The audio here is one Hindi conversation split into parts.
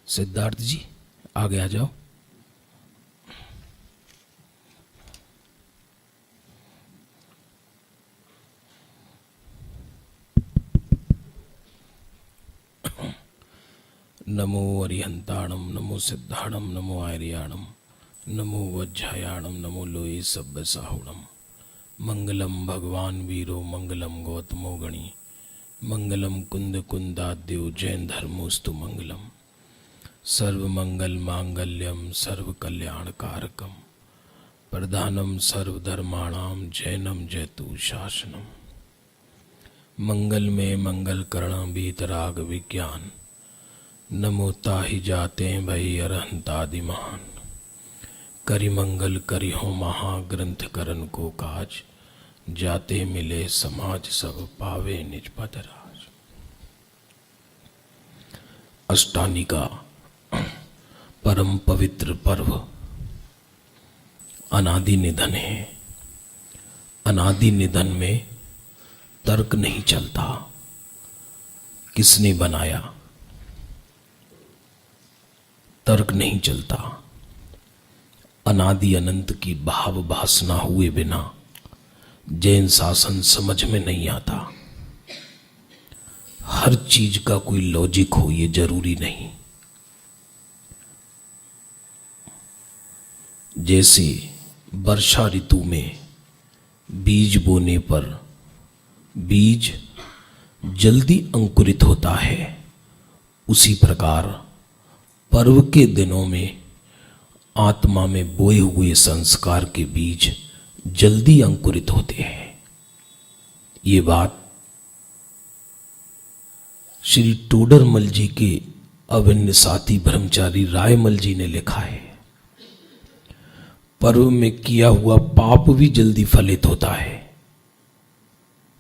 सिद्धार्थ जी आगे आ जाओ। नमो अरिहंताणम, नमो सिद्धाणम, नमो आर्याणम, नमो वज्रायाणम, नमो लोये सब्ब साहुणम। मंगलम भगवान वीरो, मंगलम गौतमो गणी, मंगलम कुंद कुंदाद्यो, जैन धर्मोस्तु मंगलम। सर्वमंगल मांगल्यम सर्वकल्याणकारकम, प्रधानम सर्वधर्माणाम जैनम जयतु शासनम। मंगल में मंगल कर्ण बीतराग विज्ञान, नमो ताहि जाते भई अरहंतादि महान। करि मंगल करि हो महाग्रंथ करन को काज, जाते मिले समाज सब पावे निज पद राज। अष्टानी का परम पवित्र पर्व अनादि निधन है। अनादि निधन में तर्क नहीं चलता। किसने बनाया, तर्क नहीं चलता। अनादि अनंत की भाव भासना हुए बिना जैन शासन समझ में नहीं आता। हर चीज का कोई लॉजिक हो ये जरूरी नहीं। जैसे वर्षा ऋतु में बीज बोने पर बीज जल्दी अंकुरित होता है, उसी प्रकार पर्व के दिनों में आत्मा में बोए हुए संस्कार के बीज जल्दी अंकुरित होते हैं। ये बात श्री टोडरमल जी के अभिन्न साथी ब्रह्मचारी रायमल जी ने लिखा है। पर्व में किया हुआ पाप भी जल्दी फलित होता है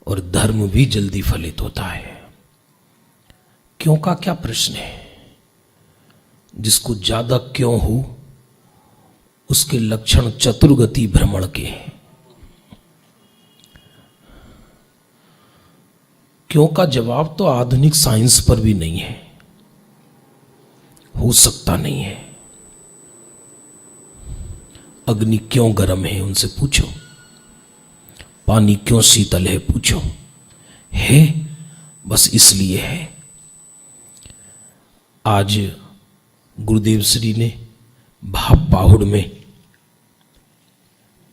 और धर्म भी जल्दी फलित होता है। क्यों का क्या प्रश्न है? जिसको ज्यादा क्यों हो उसके लक्षण चतुर्गति भ्रमण के हैं। क्यों का जवाब तो आधुनिक साइंस पर भी नहीं है, हो सकता नहीं है। अग्नि क्यों गर्म है उनसे पूछो, पानी क्यों शीतल है पूछो, है बस इसलिए है। आज गुरुदेव श्री ने भाव पाहुड़ में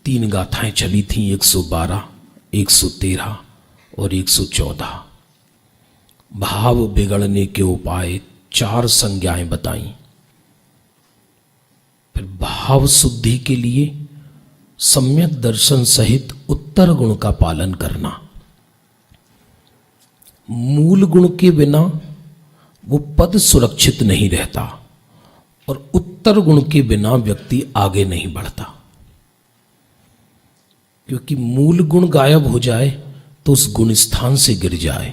3 गाथाएं चली थी, 112, 113 और 114। भाव बिगड़ने के उपाय 4 संज्ञाएं बताई। फिर भाव शुद्धि के लिए सम्यक दर्शन सहित उत्तर गुण का पालन करना। मूल गुण के बिना वो पद सुरक्षित नहीं रहता और उत्तर गुण के बिना व्यक्ति आगे नहीं बढ़ता। क्योंकि मूल गुण गायब हो जाए तो उस गुण स्थान से गिर जाए,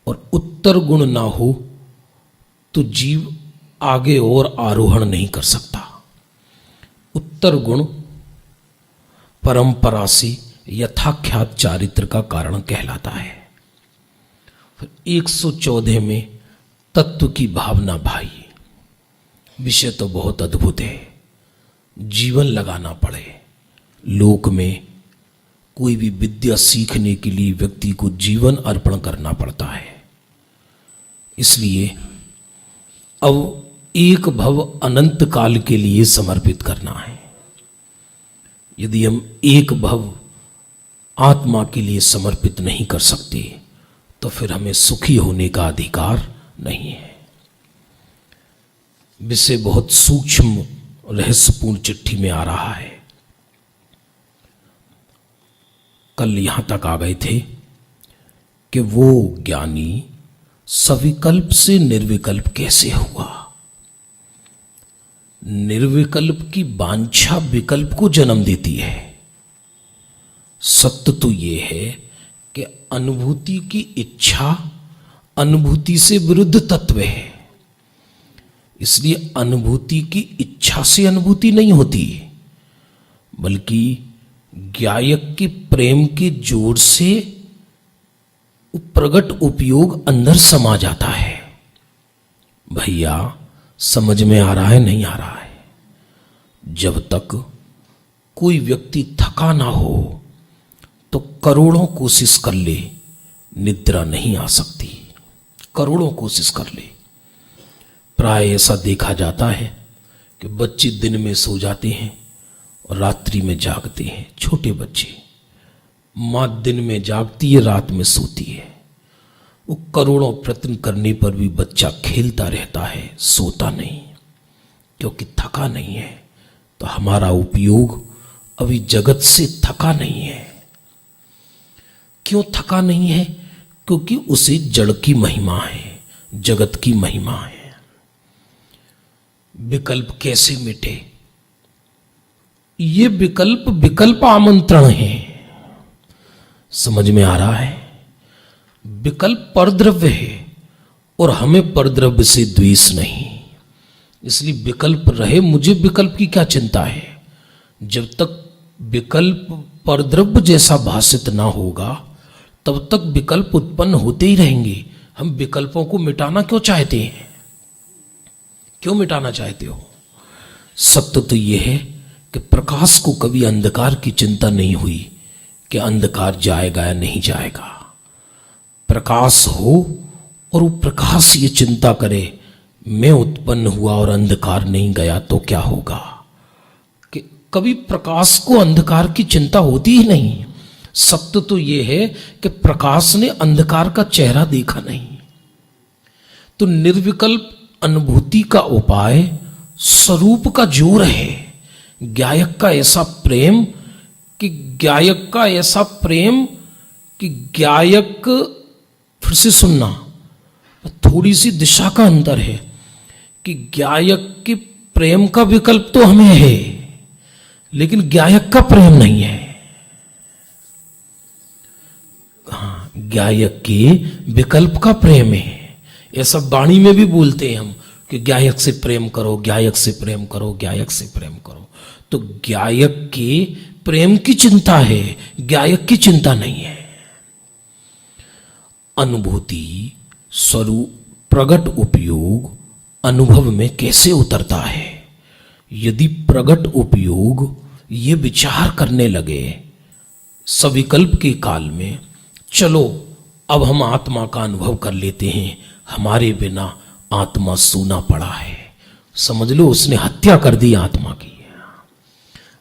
और उत्तर गुण ना हो तो जीव आगे और आरोहण नहीं कर सकता। उत्तर गुण परंपरा से यथाख्यात चारित्र का कारण कहलाता है। फिर 114 में तत्व की भावना भाई। विषय तो बहुत अद्भुत है, जीवन लगाना पड़े। लोक में कोई भी विद्या सीखने के लिए व्यक्ति को जीवन अर्पण करना पड़ता है। इसलिए अब एक भव अनंत काल के लिए समर्पित करना है। यदि हम एक भव आत्मा के लिए समर्पित नहीं कर सकते तो फिर हमें सुखी होने का अधिकार नहीं है। विषय बहुत सूक्ष्म रहस्यपूर्ण चिट्ठी में आ रहा है। कल यहां तक आ गए थे कि वो ज्ञानी सविकल्प से निर्विकल्प कैसे हुआ। निर्विकल्प की वांछा विकल्प को जन्म देती है। सत्य तो ये है कि अनुभूति की इच्छा अनुभूति से विरुद्ध तत्व है। इसलिए अनुभूति की इच्छा से अनुभूति नहीं होती, बल्कि ज्ञायक के प्रेम के जोर से प्रकट उपयोग अंदर समा जाता है। भैया समझ में आ रहा है नहीं आ रहा है? जब तक कोई व्यक्ति थका ना हो तो करोड़ों कोशिश कर ले, निद्रा नहीं आ सकती। करोड़ों कोशिश कर ले। प्राय ऐसा देखा जाता है कि बच्चे दिन में सो जाते हैं और रात्रि में जागते हैं। छोटे बच्चे, माँ दिन में जागती है, रात में सोती है। वो करोड़ों प्रयत्न करने पर भी बच्चा खेलता रहता है, सोता नहीं, क्योंकि थका नहीं है। तो हमारा उपयोग अभी जगत से थका नहीं है। क्यों थका नहीं है? क्योंकि उसे जड़ की महिमा है, जगत की महिमा है। विकल्प कैसे मिटे? ये विकल्प आमंत्रण है। समझ में आ रहा है? विकल्प परद्रव्य है और हमें परद्रव्य से द्वेष नहीं, इसलिए विकल्प रहे। मुझे विकल्प की क्या चिंता है? जब तक विकल्प परद्रव्य जैसा भाषित ना होगा तब तक विकल्प उत्पन्न होते ही रहेंगे। हम विकल्पों को मिटाना क्यों चाहते हैं? क्यों मिटाना चाहते हो? सत्य तो यह है कि प्रकाश को कभी अंधकार की चिंता नहीं हुई कि अंधकार जाएगा या नहीं जाएगा। प्रकाश हो और वो प्रकाश ये चिंता करे मैं उत्पन्न हुआ और अंधकार नहीं गया तो क्या होगा? कि कभी प्रकाश को अंधकार की चिंता होती ही नहीं। सत्य तो यह है कि प्रकाश ने अंधकार का चेहरा देखा नहीं। तो निर्विकल्प अनुभूति का उपाय स्वरूप का जोर है। गायक का ऐसा प्रेम कि गायक, फिर से सुनना, थोड़ी सी दिशा का अंतर है कि गायक के प्रेम का विकल्प तो हमें है लेकिन गायक का प्रेम नहीं है। हाँ, गायक के विकल्प का प्रेम है। ऐसा वाणी में भी बोलते हैं हम कि गायक से प्रेम करो, गायक से प्रेम करो, गायक से प्रेम करो। तो गायक के प्रेम की चिंता है, गायक की चिंता नहीं है। अनुभूति स्वरूप प्रगट उपयोग अनुभव में कैसे उतरता है? यदि प्रगट उपयोग ये विचार करने लगे सविकल्प के काल में, चलो अब हम आत्मा का अनुभव कर लेते हैं, हमारे बिना आत्मा सूना पड़ा है। समझ लो उसने हत्या कर दी आत्मा की।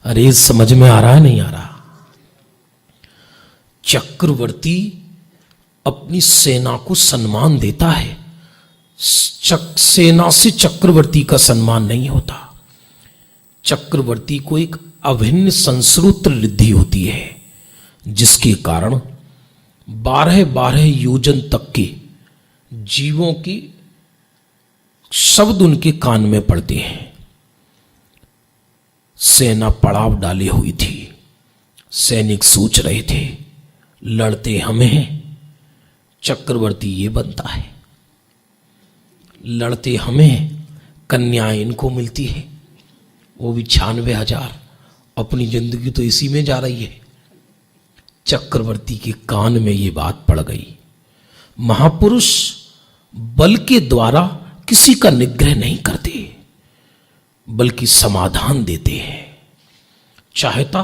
अरे समझ में आ रहा है नहीं आ रहा? चक्रवर्ती अपनी सेना को सम्मान देता है। सेना से चक्रवर्ती का सम्मान नहीं होता। चक्रवर्ती को एक अभिन्न संस्रुत रिद्धि होती है जिसके कारण 12-12 योजन तक के जीवों की शब्द उनके कान में पड़ते हैं। सेना पड़ाव डाली हुई थी। सैनिक सोच रहे थे लड़ते हमें हैं, चक्रवर्ती ये बनता है। लड़ते हमें, कन्याएं इनको मिलती है, वो भी 96,000। अपनी जिंदगी तो इसी में जा रही है। चक्रवर्ती के कान में ये बात पड़ गई। महापुरुष बल के द्वारा किसी का निग्रह नहीं करते बल्कि समाधान देते हैं। चाहता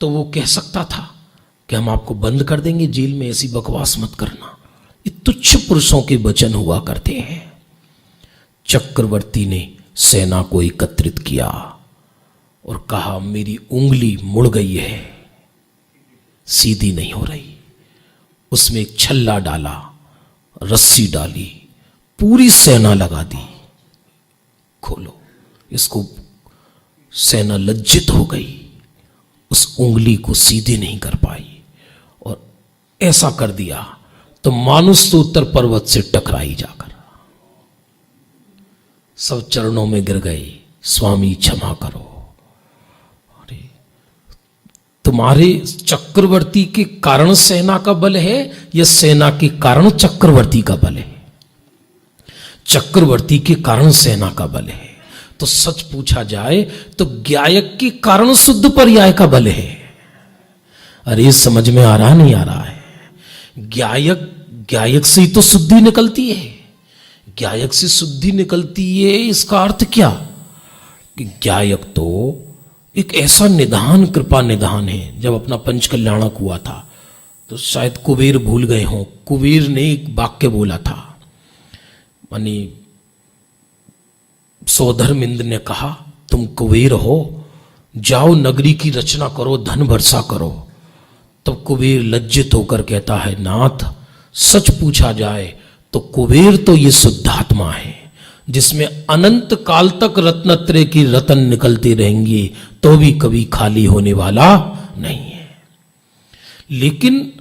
तो वो कह सकता था कि हम आपको बंद कर देंगे जेल में, ऐसी बकवास मत करना। ये तुच्छ पुरुषों के वचन हुआ करते हैं। चक्रवर्ती ने सेना को एकत्रित किया और कहा मेरी उंगली मुड़ गई है, सीधी नहीं हो रही। उसमें एक छल्ला डाला, रस्सी डाली, पूरी सेना लगा दी। खोलो इसको। सेना लज्जित हो गई, उस उंगली को सीधे नहीं कर पाई और ऐसा कर दिया तो मानुष तो उत्तर पर्वत से टकराई जाकर सब चरणों में गिर गए। स्वामी क्षमा करो। अरे तुम्हारे चक्रवर्ती के कारण सेना का बल है या सेना के कारण चक्रवर्ती का बल है? चक्रवर्ती के कारण सेना का बल है। तो सच पूछा जाए तो गायक के कारण शुद्ध पर्याय का बल है। अरे समझ में आ रहा नहीं आ रहा है? गायक से ही तो शुद्धि निकलती है। ज्ञायक से शुद्धि निकलती है, इसका अर्थ क्या कि ज्ञायक तो एक ऐसा निधान, कृपा निधान है। जब अपना पंचकल्याणक हुआ था तो शायद कुबेर भूल गए हों, कुबेर ने एक वाक्य बोला था, मानी सौधर्मिंद ने कहा तुम कुबेर हो, जाओ नगरी की रचना करो, धन वर्षा करो। तब कुबेर लज्जित होकर कहता है, नाथ सच पूछा जाए तो कुबेर तो ये शुद्धात्मा है जिसमें अनंत काल तक रत्नत्रय की रतन निकलती रहेंगी तो भी कभी खाली होने वाला नहीं है। लेकिन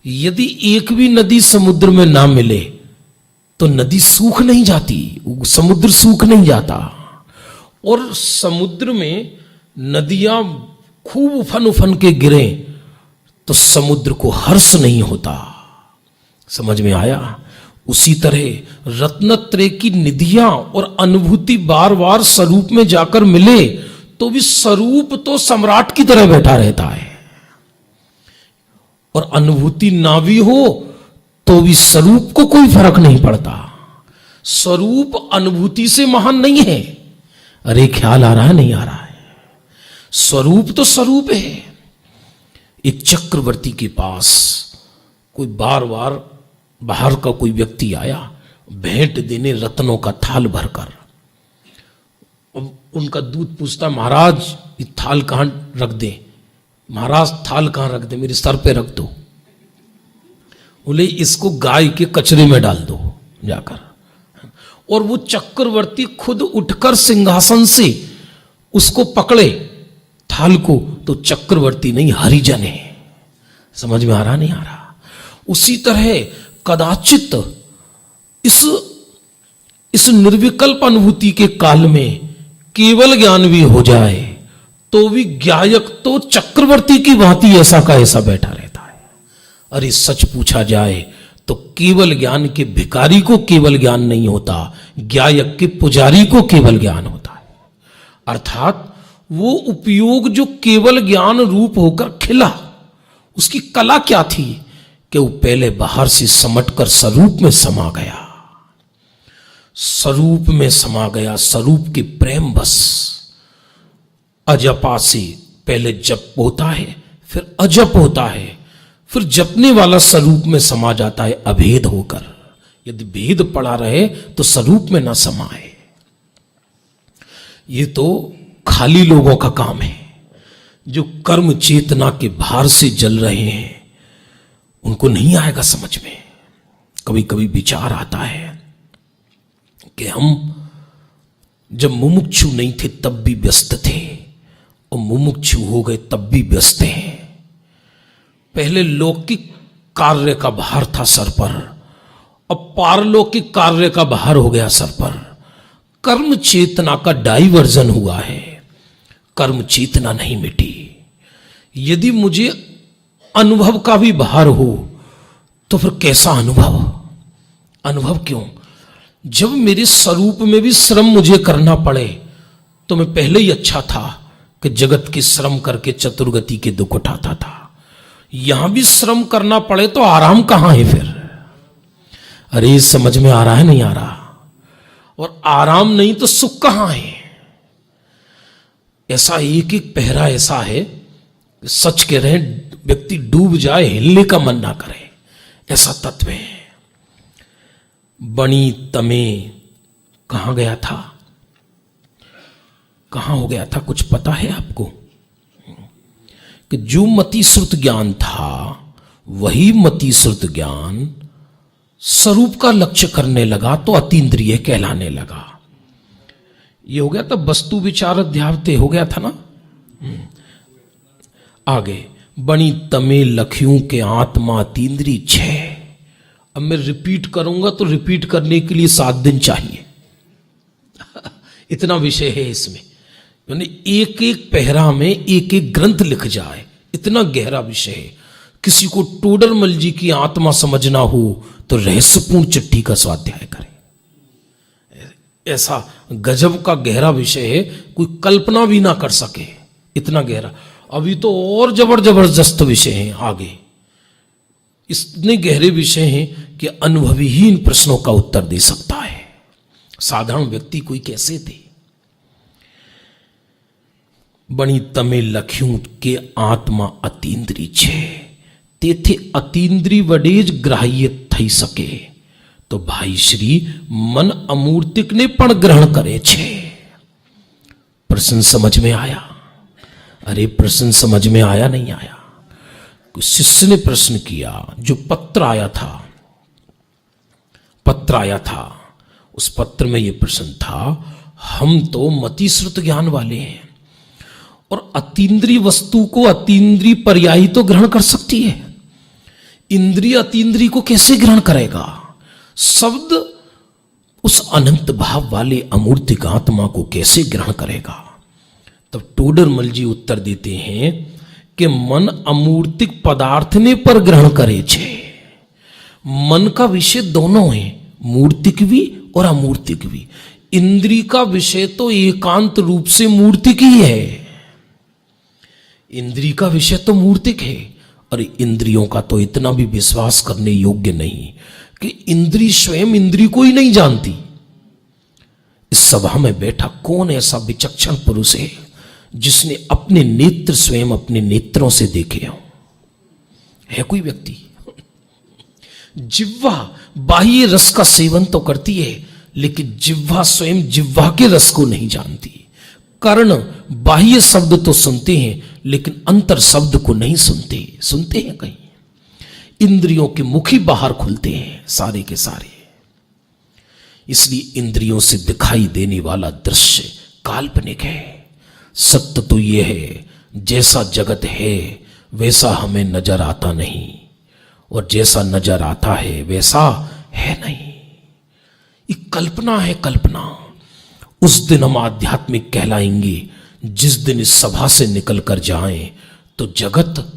यदि एक भी नदी समुद्र में ना मिले तो नदी सूख नहीं जाती, समुद्र सूख नहीं जाता। और समुद्र में नदियां खूब उफन उफन के गिरे तो समुद्र को हर्ष नहीं होता। समझ में आया? उसी तरह रत्नत्रय की निधियां और अनुभूति बार बार स्वरूप में जाकर मिले तो भी स्वरूप तो सम्राट की तरह बैठा रहता है, और अनुभूति ना भी हो तो भी स्वरूप को कोई फर्क नहीं पड़ता। स्वरूप अनुभूति से महान नहीं है। अरे ख्याल आ रहा है? नहीं आ रहा है? स्वरूप तो स्वरूप है। एक चक्रवर्ती के पास कोई बार बार बाहर का कोई व्यक्ति आया भेंट देने रत्नों का थाल भरकर। उनका दूत पूछता, महाराज ये थाल कहां रख दे? महाराज थाल कहां रख दे? मेरे सर पे रख दो। बोले इसको गाय के कचरे में डाल दो जाकर। और वो चक्रवर्ती खुद उठकर सिंहासन से उसको पकड़े थाल को, तो चक्रवर्ती नहीं हरिजन है। समझ में आ रहा? नहीं आ रहा? उसी तरह कदाचित इस निर्विकल्प अनुभूति के काल में केवल ज्ञान भी हो जाए तो भी ज्ञायक तो चक्रवर्ती की भांति ऐसा का ऐसा बैठा रहता है। अरे सच पूछा जाए तो केवल ज्ञान के भिखारी को केवल ज्ञान नहीं होता, ज्ञायक के पुजारी को केवल ज्ञान होता है। अर्थात वो उपयोग जो केवल ज्ञान रूप होकर खिला, उसकी कला क्या थी कि वो पहले बाहर से समटकर स्वरूप में समा गया, स्वरूप में समा गया, स्वरूप के प्रेम बस। अजपा से पहले जप होता है, फिर अजप होता है, फिर जपने वाला स्वरूप में समा जाता है अभेद होकर। यदि भेद पड़ा रहे तो स्वरूप में ना समाए। ये तो खाली लोगों का काम है। जो कर्म चेतना के भार से जल रहे हैं उनको नहीं आएगा समझ में। कभी कभी विचार आता है कि हम जब मुमुक्षु नहीं थे तब भी व्यस्त थे, और मुमुक्षु हो गए तब भी व्यस्त हैं। पहले लौकिक कार्य का भार था सर पर, अब पारलौकिक कार्य का भार हो गया सर पर। कर्म चेतना का डाइवर्जन हुआ है, कर्म चेतना नहीं मिटी। यदि मुझे अनुभव का भी भार हो तो फिर कैसा अनुभव? अनुभव क्यों? जब मेरे स्वरूप में भी श्रम मुझे करना पड़े तो मैं पहले ही अच्छा था कि जगत के श्रम करके चतुर्गति के दुख उठाता था। यहां भी श्रम करना पड़े तो आराम कहां है फिर? अरे समझ में आ रहा है? नहीं आ रहा? और आराम नहीं तो सुख कहां है? ऐसा एक एक पहरा ऐसा है, सच कह रहे हैं, व्यक्ति डूब जाए हिलने का मन ना करे, ऐसा तत्व है। बणी तमे कहां गया था? कहां हो गया था? कुछ पता है आपको? कि जो मति श्रुत ज्ञान था वही मति श्रुत ज्ञान स्वरूप का लक्ष्य करने लगा तो अतीन्द्रिय कहलाने लगा। ये हो गया था वस्तु विचार अध्यावते, हो गया था ना। आगे बणी तमे लखियों के आत्मा अतीन्द्रिय छह। अब मैं रिपीट करूंगा तो रिपीट करने के लिए 7 दिन चाहिए। इतना विषय है इसमें, यानी एक एक पहरा में एक एक ग्रंथ लिख जाए, इतना गहरा विषय है। किसी को टोडरमल जी की आत्मा समझना हो तो रहस्यपूर्ण चिट्ठी का स्वाध्याय करें। ऐसा गजब का गहरा विषय है, कोई कल्पना भी ना कर सके, इतना गहरा। अभी तो और जबरदस्त विषय हैं आगे, इतने गहरे विषय हैं कि अनुभवी ही इन प्रश्नों का उत्तर दे सकता है। साधारण व्यक्ति कोई कैसे थे? बणी तमे लख्यूं के आत्मा अतीन्द्री छे, तेथे अतीन्द्री वडेज ग्राह्य थई सके तो भाई श्री मन अमूर्तिक ने पण ग्रहण करे छे। प्रश्न समझ में आया? अरे प्रश्न समझ में आया नहीं आया? शिष्य ने प्रश्न किया, जो पत्र आया था, उस पत्र में यह प्रश्न था, हम तो मति श्रुत ज्ञान वाले हैं और अतीन्द्रिय वस्तु को अतीन्द्रिय पर्यायी तो ग्रहण कर सकती है, इंद्रिय अतीन्द्रिय को कैसे ग्रहण करेगा? शब्द उस अनंत भाव वाले अमूर्तिक आत्मा को कैसे ग्रहण करेगा? तब टोडरमल जी उत्तर देते हैं कि मन अमूर्तिक पदार्थ ने पर ग्रहण करे छे। मन का विषय दोनों है, मूर्तिक भी और अमूर्तिक भी। इंद्रिय का विषय तो एकांत रूप से मूर्तिक ही है, इंद्रिय का विषय तो मूर्तिक है। और इंद्रियों का तो इतना भी विश्वास करने योग्य नहीं कि इंद्रिय स्वयं इंद्रिय को ही नहीं जानती। इस सभा में बैठा कौन ऐसा विचक्षण पुरुष है जिसने अपने नेत्र स्वयं अपने नेत्रों से देखे हो? है कोई व्यक्ति? जिह्वा बाह्य रस का सेवन तो करती है, लेकिन जिह्वा स्वयं जिह्वा के रस को नहीं जानती। कर्ण बाह्य शब्द तो सुनते हैं, लेकिन अंतर शब्द को नहीं सुनते हैं कहीं। इंद्रियों के मुख ही बाहर खुलते हैं सारे के सारे। इसलिए इंद्रियों से दिखाई देने वाला दृश्य काल्पनिक है। सत्य तो यह है, जैसा जगत है वैसा हमें नजर आता नहीं, और जैसा नजर आता है वैसा है नहीं। ये कल्पना है, कल्पना। उस दिन हम आध्यात्मिक कहलाएंगे जिस दिन इस सभा से निकल कर जाएं तो जगत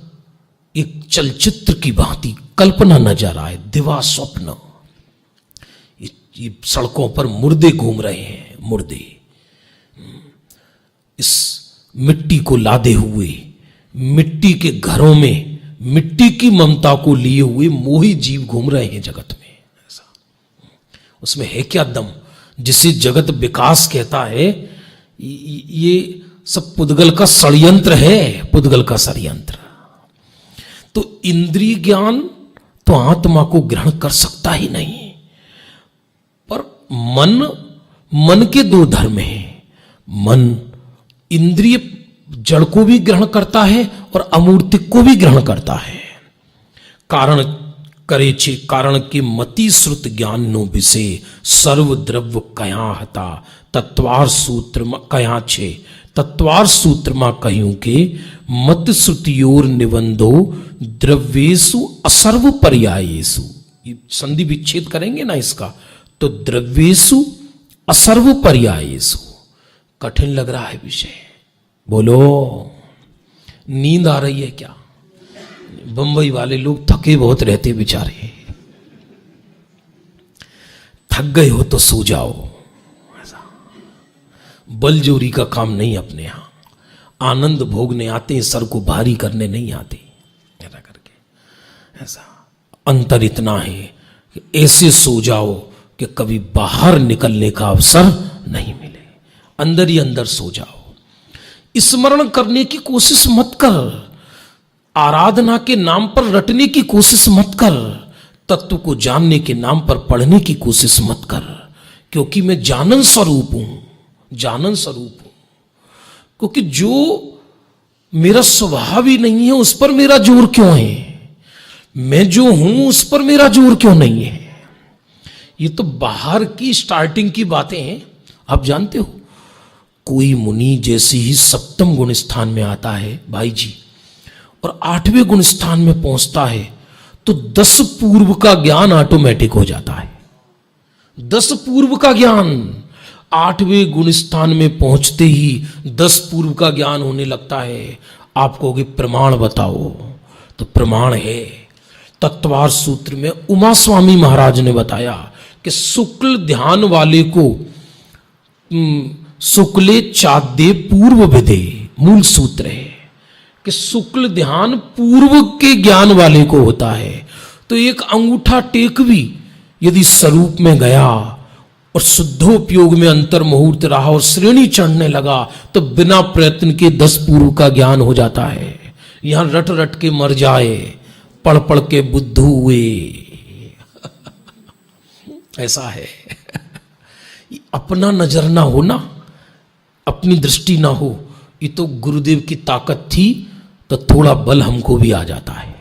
एक चलचित्र की भांति कल्पना नजर आए, दिवा स्वप्न। ये सड़कों पर मुर्दे घूम रहे हैं, मुर्दे। इस मिट्टी को लादे हुए, मिट्टी के घरों में मिट्टी की ममता को लिए हुए मोही जीव घूम रहे हैं जगत में। ऐसा उसमें है क्या दम जिसे जगत विकास कहता है? ये सब पुद्गल का षड्यंत्र है, पुद्गल का षड्यंत्र। तो इंद्रिय ज्ञान तो आत्मा को ग्रहण कर सकता ही नहीं, पर मन के दो धर्म हैं। मन इंद्रिय जड़ को भी ग्रहण करता है और अमूर्तिक को भी ग्रहण करता है। कारण करे छे कारण के मति श्रुत ज्ञान नो विषय सर्व द्रव्य कया हता तत्वार सूत्र कया छे। तत्वार सूत्र में कहूं के मत श्रुतियोर निबंधो द्रव्येषु असर्व पर्यायेषु। संधि विच्छेद करेंगे ना इसका, तो द्रव्येषु असर्व पर्यायेषु। कठिन लग रहा है विषय? बोलो, नींद आ रही है क्या? बंबई वाले लोग थके बहुत रहते बेचारे। थक गए हो तो सो जाओ। बलजोरी का काम नहीं अपने यहां। आनंद भोगने आते हैं, सर को भारी करने नहीं आते। ऐसा करके ऐसा अंतर इतना है कि ऐसे सो जाओ कि कभी बाहर निकलने का अवसर नहीं मिले, अंदर ही अंदर सो जाओ। स्मरण करने की कोशिश मत कर, आराधना के नाम पर रटने की कोशिश मत कर, तत्व को जानने के नाम पर पढ़ने की कोशिश मत कर, क्योंकि मैं जानन स्वरूप हूं, जानन स्वरूप हूं। क्योंकि जो मेरा स्वभाव ही नहीं है उस पर मेरा जोर क्यों है? मैं जो हूं उस पर मेरा जोर क्यों नहीं है? ये तो बाहर की स्टार्टिंग की बातें हैं। आप जानते हो, कोई मुनि जैसे ही सप्तम गुण स्थान में आता है भाई जी, और 8वें गुण स्थान में पहुंचता है, तो 10 पूर्व का ज्ञान ऑटोमेटिक हो जाता है। 10 पूर्व का ज्ञान 8वें गुण स्थान में पहुंचते ही 10 पूर्व का ज्ञान होने लगता है। आप कहोगे प्रमाण बताओ, तो प्रमाण है तत्वार सूत्र में उमा स्वामी महाराज ने बताया कि शुक्ल ध्यान वाले को शुक्ले चाद्य पूर्व विधे, मूल सूत्र है कि शुक्ल ध्यान पूर्व के ज्ञान वाले को होता है। तो एक अंगूठा टेक भी यदि स्वरूप में गया और शुद्धोपयोग में अंतर मुहूर्त रहा और श्रेणी चढ़ने लगा, तो बिना प्रयत्न के 10 पूर्व का ज्ञान हो जाता है। यहां रट रट के मर जाए, पढ़ पढ़ के बुद्धू हुए। ऐसा है। अपना नजर ना हो ना, अपनी दृष्टि ना हो, ये तो गुरुदेव की ताकत थी, तो थोड़ा बल हमको भी आ जाता है।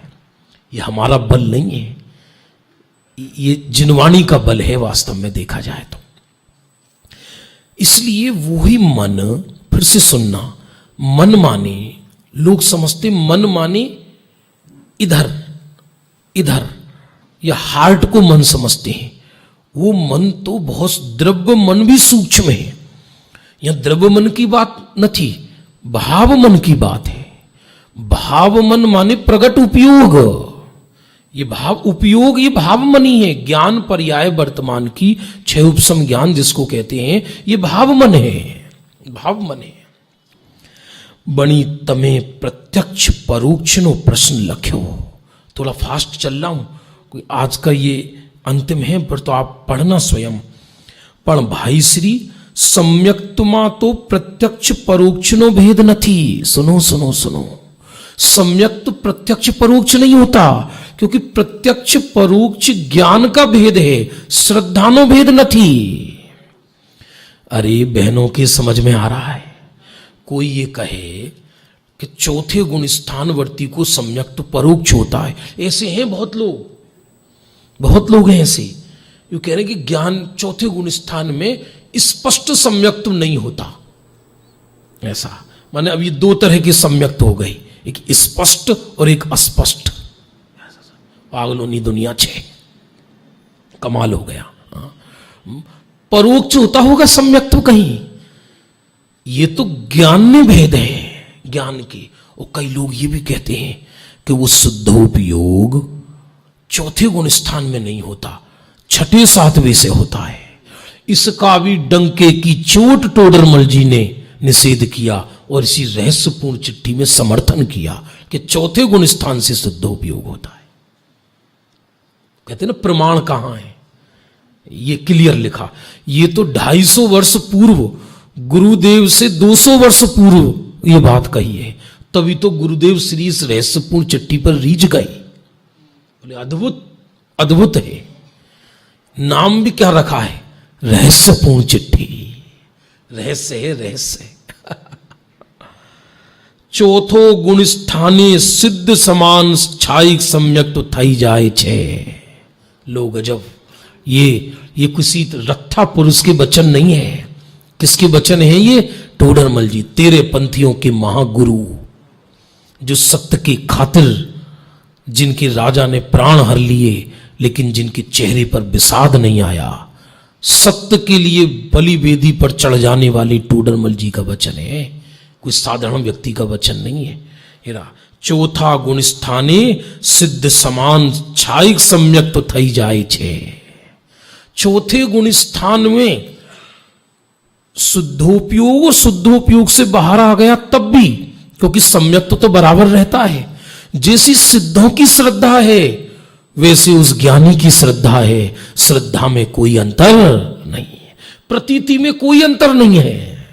ये हमारा बल नहीं है, ये जिनवाणी का बल है वास्तव में देखा जाए तो। इसलिए वही मन, फिर से सुनना, मन माने, लोग समझते मन माने इधर इधर, या हार्ट को मन समझते हैं। वो मन तो बहुत द्रव्य मन भी सूक्ष्म है। यह द्रव्य मन की बात न थी, भाव मन की बात है। भाव मन माने प्रगट उपयोग। ये भाव उपयोग, ये भाव मन ही है। ज्ञान पर्याय वर्तमान की 6 उपसम ज्ञान जिसको कहते हैं, ये भाव मन है, भाव मन है। बणी तमे प्रत्यक्ष परोक्ष नो प्रश्न लख्यो। थोड़ा फास्ट चल रहा हूं, कोई आज का ये अंतिम है, पर तो आप पढ़ना स्वयं। पण भाई श्री सम्यक्तमा तो प्रत्यक्ष परोक्ष नो भेद नथी। सुनो सुनो सुनो, सम्यक तो प्रत्यक्ष परोक्ष नहीं होता, क्योंकि प्रत्यक्ष परोक्ष ज्ञान का भेद है, श्रद्धानो भेद नथी। अरे बहनों के समझ में आ रहा है? कोई ये कहे कि चौथे गुण स्थानवर्ती को सम्यक तो परोक्ष होता है, ऐसे हैं बहुत लोग, बहुत लोग हैं ऐसे। ये कह रहे हैं कि ज्ञान चौथे गुण स्थान में स्पष्ट सम्यक्त नहीं होता। ऐसा माने अब ये 2 तरह की सम्यक्त हो गई, एक स्पष्ट और एक अस्पष्ट। पागलों दुनिया 6, कमाल हो गया। परोक्ष होता होगा सम्यक्त तो कहीं, ये तो ज्ञान में भेद है, ज्ञान के। और कई लोग ये भी कहते हैं कि वो शुद्धोपयोग चौथे गुण स्थान में नहीं होता, 6ठे 7वें से होता है। इसका भी डंके की चोट टोडरमल जी ने निषेध किया और इसी रहस्यपूर्ण चिट्ठी में समर्थन किया कि चौथे गुण स्थान से शुद्धोपयोग होता है। कहते ना प्रमाण कहां है, ये क्लियर लिखा। ये तो 250 वर्ष पूर्व, गुरुदेव से 200 वर्ष पूर्व ये बात कही है, तभी तो गुरुदेव श्री इस रहस्यपूर्ण चिट्ठी पर रीझ गए। बोले अद्भुत, अद्भुत है। नाम भी क्या रखा है? रहस्यपूर्ण चिट्ठी। रहस्य है, रहस्य। चौथो गुण स्थाने सिद्ध समान छाई सम्यक तो थई जाए छे। लोग गजब, ये किसी रत्था पुरुष के वचन नहीं है। किसके वचन है ये? टोडरमल जी, तेरे पंथियों के महागुरु, जो सत्य की खातिर, जिनके राजा ने प्राण हर लिए लेकिन जिनके चेहरे पर विषाद नहीं आया, सत्य के लिए बलि वेदी पर चढ़ जाने वाले टोडरमल जी का वचन है, कोई साधारण व्यक्ति का वचन नहीं है। हेरा, चौथा गुण स्थाने सिद्ध समान छाइक सम्यक तो थई जाए छे। चौथे गुण स्थान में शुद्धोपयोग, शुद्धोपयोग से बाहर आ गया तब भी, क्योंकि सम्यक तो बराबर रहता है। जैसी सिद्धों की श्रद्धा है वैसे उस ज्ञानी की श्रद्धा है। श्रद्धा में कोई अंतर नहीं है, प्रतीति में कोई अंतर नहीं है।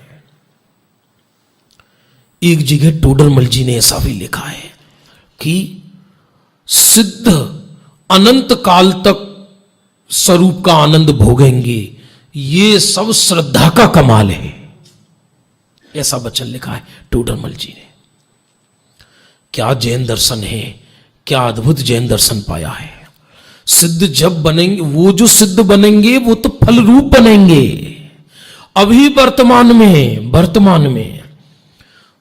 एक जगह टोडरमल जी ने ऐसा भी लिखा है कि सिद्ध अनंत काल तक स्वरूप का आनंद भोगेंगे, ये सब श्रद्धा का कमाल है। ऐसा वचन लिखा है टोडरमल जी ने। क्या जैन दर्शन है, क्या अद्भुत जैन दर्शन पाया है। सिद्ध जब बनेंगे, वो जो सिद्ध बनेंगे वो तो फल रूप बनेंगे। अभी वर्तमान में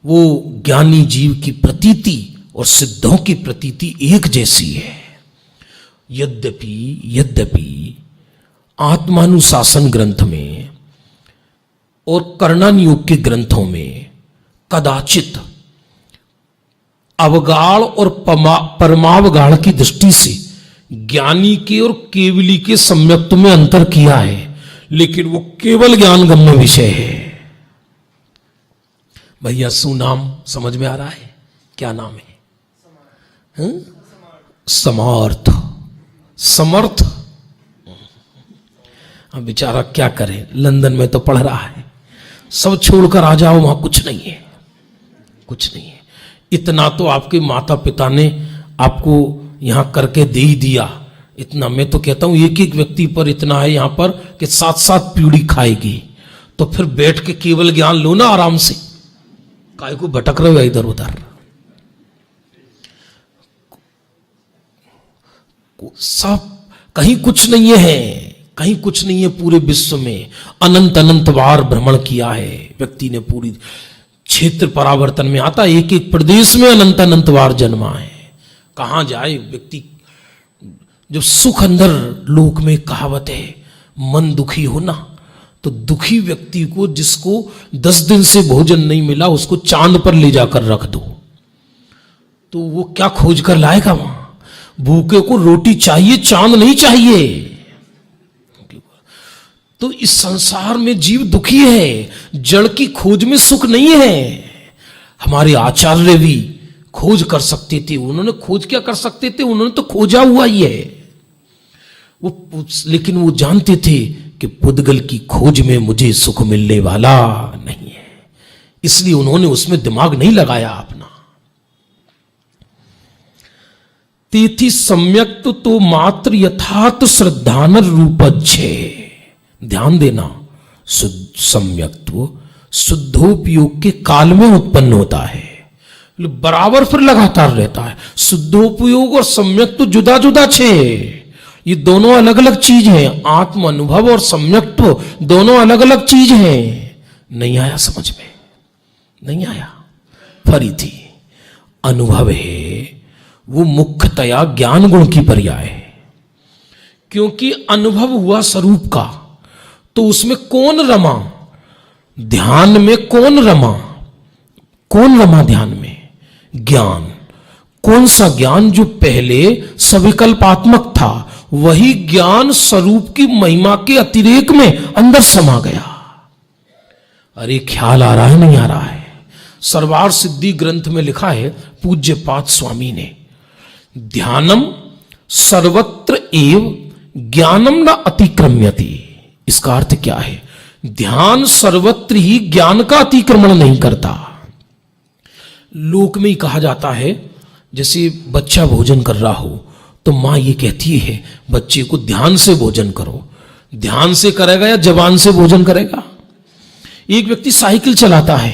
वो ज्ञानी जीव की प्रतीति और सिद्धों की प्रतीति एक जैसी है। यद्यपि आत्मानुशासन ग्रंथ में और कर्णन योग के ग्रंथों में कदाचित अवगाढ़ और परमावगाढ़ की दृष्टि से ज्ञानी के और केवली के सम्यक्त में अंतर किया है, लेकिन वो केवल ज्ञान गम्य विषय है। भैया सुनाम समझ में आ रहा है? क्या नाम है? समर्थ। अब बेचारा क्या करे, लंदन में तो पढ़ रहा है, सब छोड़कर आ जाओ, वहां कुछ नहीं है, कुछ नहीं है। इतना तो आपके माता पिता ने आपको यहां करके दे ही दिया। इतना मैं तो कहता हूं एक एक व्यक्ति पर इतना है यहां पर कि 7-7 पीढ़ी खाएगी। तो फिर बैठ के केवल ज्ञान लो ना आराम से, काय को भटक रहे हो इधर उधर। सब कहीं कुछ नहीं है, कहीं कुछ नहीं है। पूरे विश्व में अनंत अनंत बार भ्रमण किया है व्यक्ति ने, पूरी क्षेत्र परावर्तन में आता, एक एक प्रदेश में अनंत अनंत बार जन्मा है। कहां जाए व्यक्ति। जो सुख अंदर लोक में कहावत है, मन दुखी हो ना, तो दुखी व्यक्ति को जिसको 10 दिन से भोजन नहीं मिला उसको चांद पर ले जाकर रख दो तो वो क्या खोज कर लाएगा वहां। भूखे को रोटी चाहिए, चांद नहीं चाहिए। तो इस संसार में जीव दुखी है, जड़ की खोज में सुख नहीं है। हमारे आचार्य भी खोज कर सकते थे, उन्होंने खोज क्या कर सकते थे, उन्होंने तो खोजा हुआ ही है वो, लेकिन वो जानते थे कि पुद्गल की खोज में मुझे सुख मिलने वाला नहीं है, इसलिए उन्होंने उसमें दिमाग नहीं लगाया अपना। तेथि सम्यक्त तो मात्र यथार्थ श्रद्धानर रूपज्छे। ध्यान देना, सम्यक्त्व शुद्धोपयोग के काल में उत्पन्न होता है, बराबर फिर लगातार रहता है। शुद्धोपयोग और सम्यक्त्व जुदा जुदा छे, ये दोनों अलग अलग चीज हैं। आत्म अनुभव और सम्यक्त्व दोनों अलग अलग चीज हैं। नहीं आया समझ में? नहीं आया? फरी थी अनुभव है वो मुख्यतया ज्ञान गुण की पर्याय है, क्योंकि अनुभव हुआ स्वरूप का, तो उसमें कौन रमा? ध्यान में कौन रमा? कौन रमा ध्यान में? ज्ञान। कौन सा ज्ञान? जो पहले सविकल्पात्मक था, वही ज्ञान स्वरूप की महिमा के अतिरेक में अंदर समा गया। अरे ख्याल आ रहा है? नहीं आ रहा है? सर्वार सिद्धि ग्रंथ में लिखा है पूज्यपाद स्वामी ने, ध्यानम सर्वत्र एव ज्ञानम न अतिक्रम्यति। इसका अर्थ क्या है? ध्यान सर्वत्र ही ज्ञान का अतिक्रमण नहीं करता। लोक में ही कहा जाता है, जैसे बच्चा भोजन कर रहा हो तो मां ये कहती है बच्चे को ध्यान से भोजन करो। ध्यान से करेगा या जबान से भोजन करेगा? एक व्यक्ति साइकिल चलाता है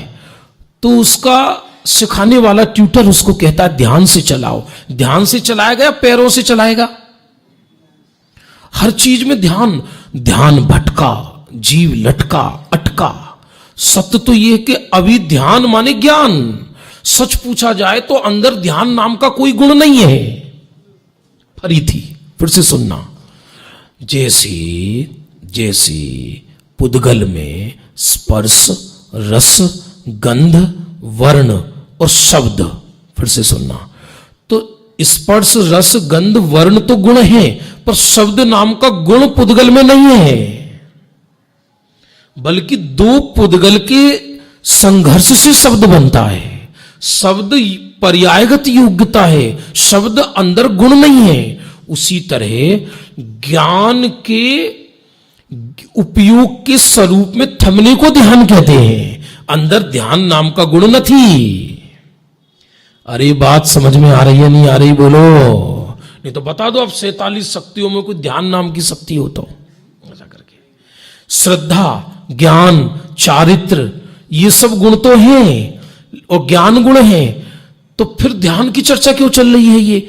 तो उसका सिखाने वाला ट्यूटर उसको कहता है ध्यान से चलाओ। ध्यान से चलाएगा या पैरों से चलाएगा? हर चीज में ध्यान। ध्यान भटका, जीव लटका, अटका। सत्य तो यह कि अभी ध्यान माने ज्ञान। सच पूछा जाए तो अंदर ध्यान नाम का कोई गुण नहीं है। फरी थी, फिर से सुनना। जैसे जैसे पुद्गल में स्पर्श, रस, गंध, वर्ण और शब्द, फिर से सुनना, तो स्पर्श, रस, गंध, वर्ण तो गुण है, पर शब्द नाम का गुण पुद्गल में नहीं है, बल्कि दो पुद्गल के संघर्ष से शब्द बनता है। शब्द पर्यायगत योग्यता है, शब्द अंदर गुण नहीं है। उसी तरह ज्ञान के उपयोग के स्वरूप में थमने को ध्यान कहते हैं। अंदर ध्यान नाम का गुण न थी। अरे बात समझ में आ रही है? नहीं आ रही? बोलो, नहीं तो बता दो। अब 47 शक्तियों में कोई ध्यान नाम की शक्ति हो तो ऐसा करके। श्रद्धा, ज्ञान, चारित्र, ये सब गुण तो हैं और ज्ञान गुण है, तो फिर ध्यान की चर्चा क्यों चल रही है? ये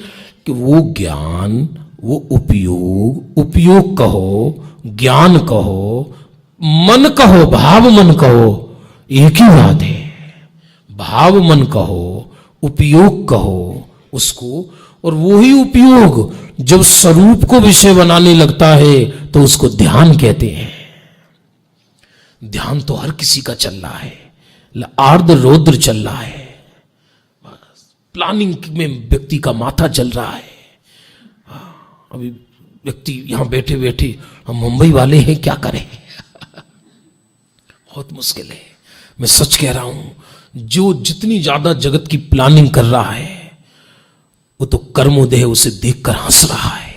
कि वो ज्ञान, वो उपयोग, उपयोग कहो, ज्ञान कहो, मन कहो, भाव मन कहो, एक ही बात है। भाव मन कहो, उपयोग कहो उसको, और वो ही उपयोग जब स्वरूप को विषय बनाने लगता है तो उसको ध्यान कहते हैं। ध्यान तो हर किसी का चल रहा है, आर्द्र रौद्र चल रहा है, प्लानिंग में व्यक्ति का माथा चल रहा है। अभी व्यक्ति यहां बैठे बैठे हम मुंबई वाले हैं, क्या करें? बहुत मुश्किल है। मैं सच कह रहा हूं, जो जितनी ज्यादा जगत की प्लानिंग कर रहा है वो तो कर्मोदय उसे देखकर हंस रहा है।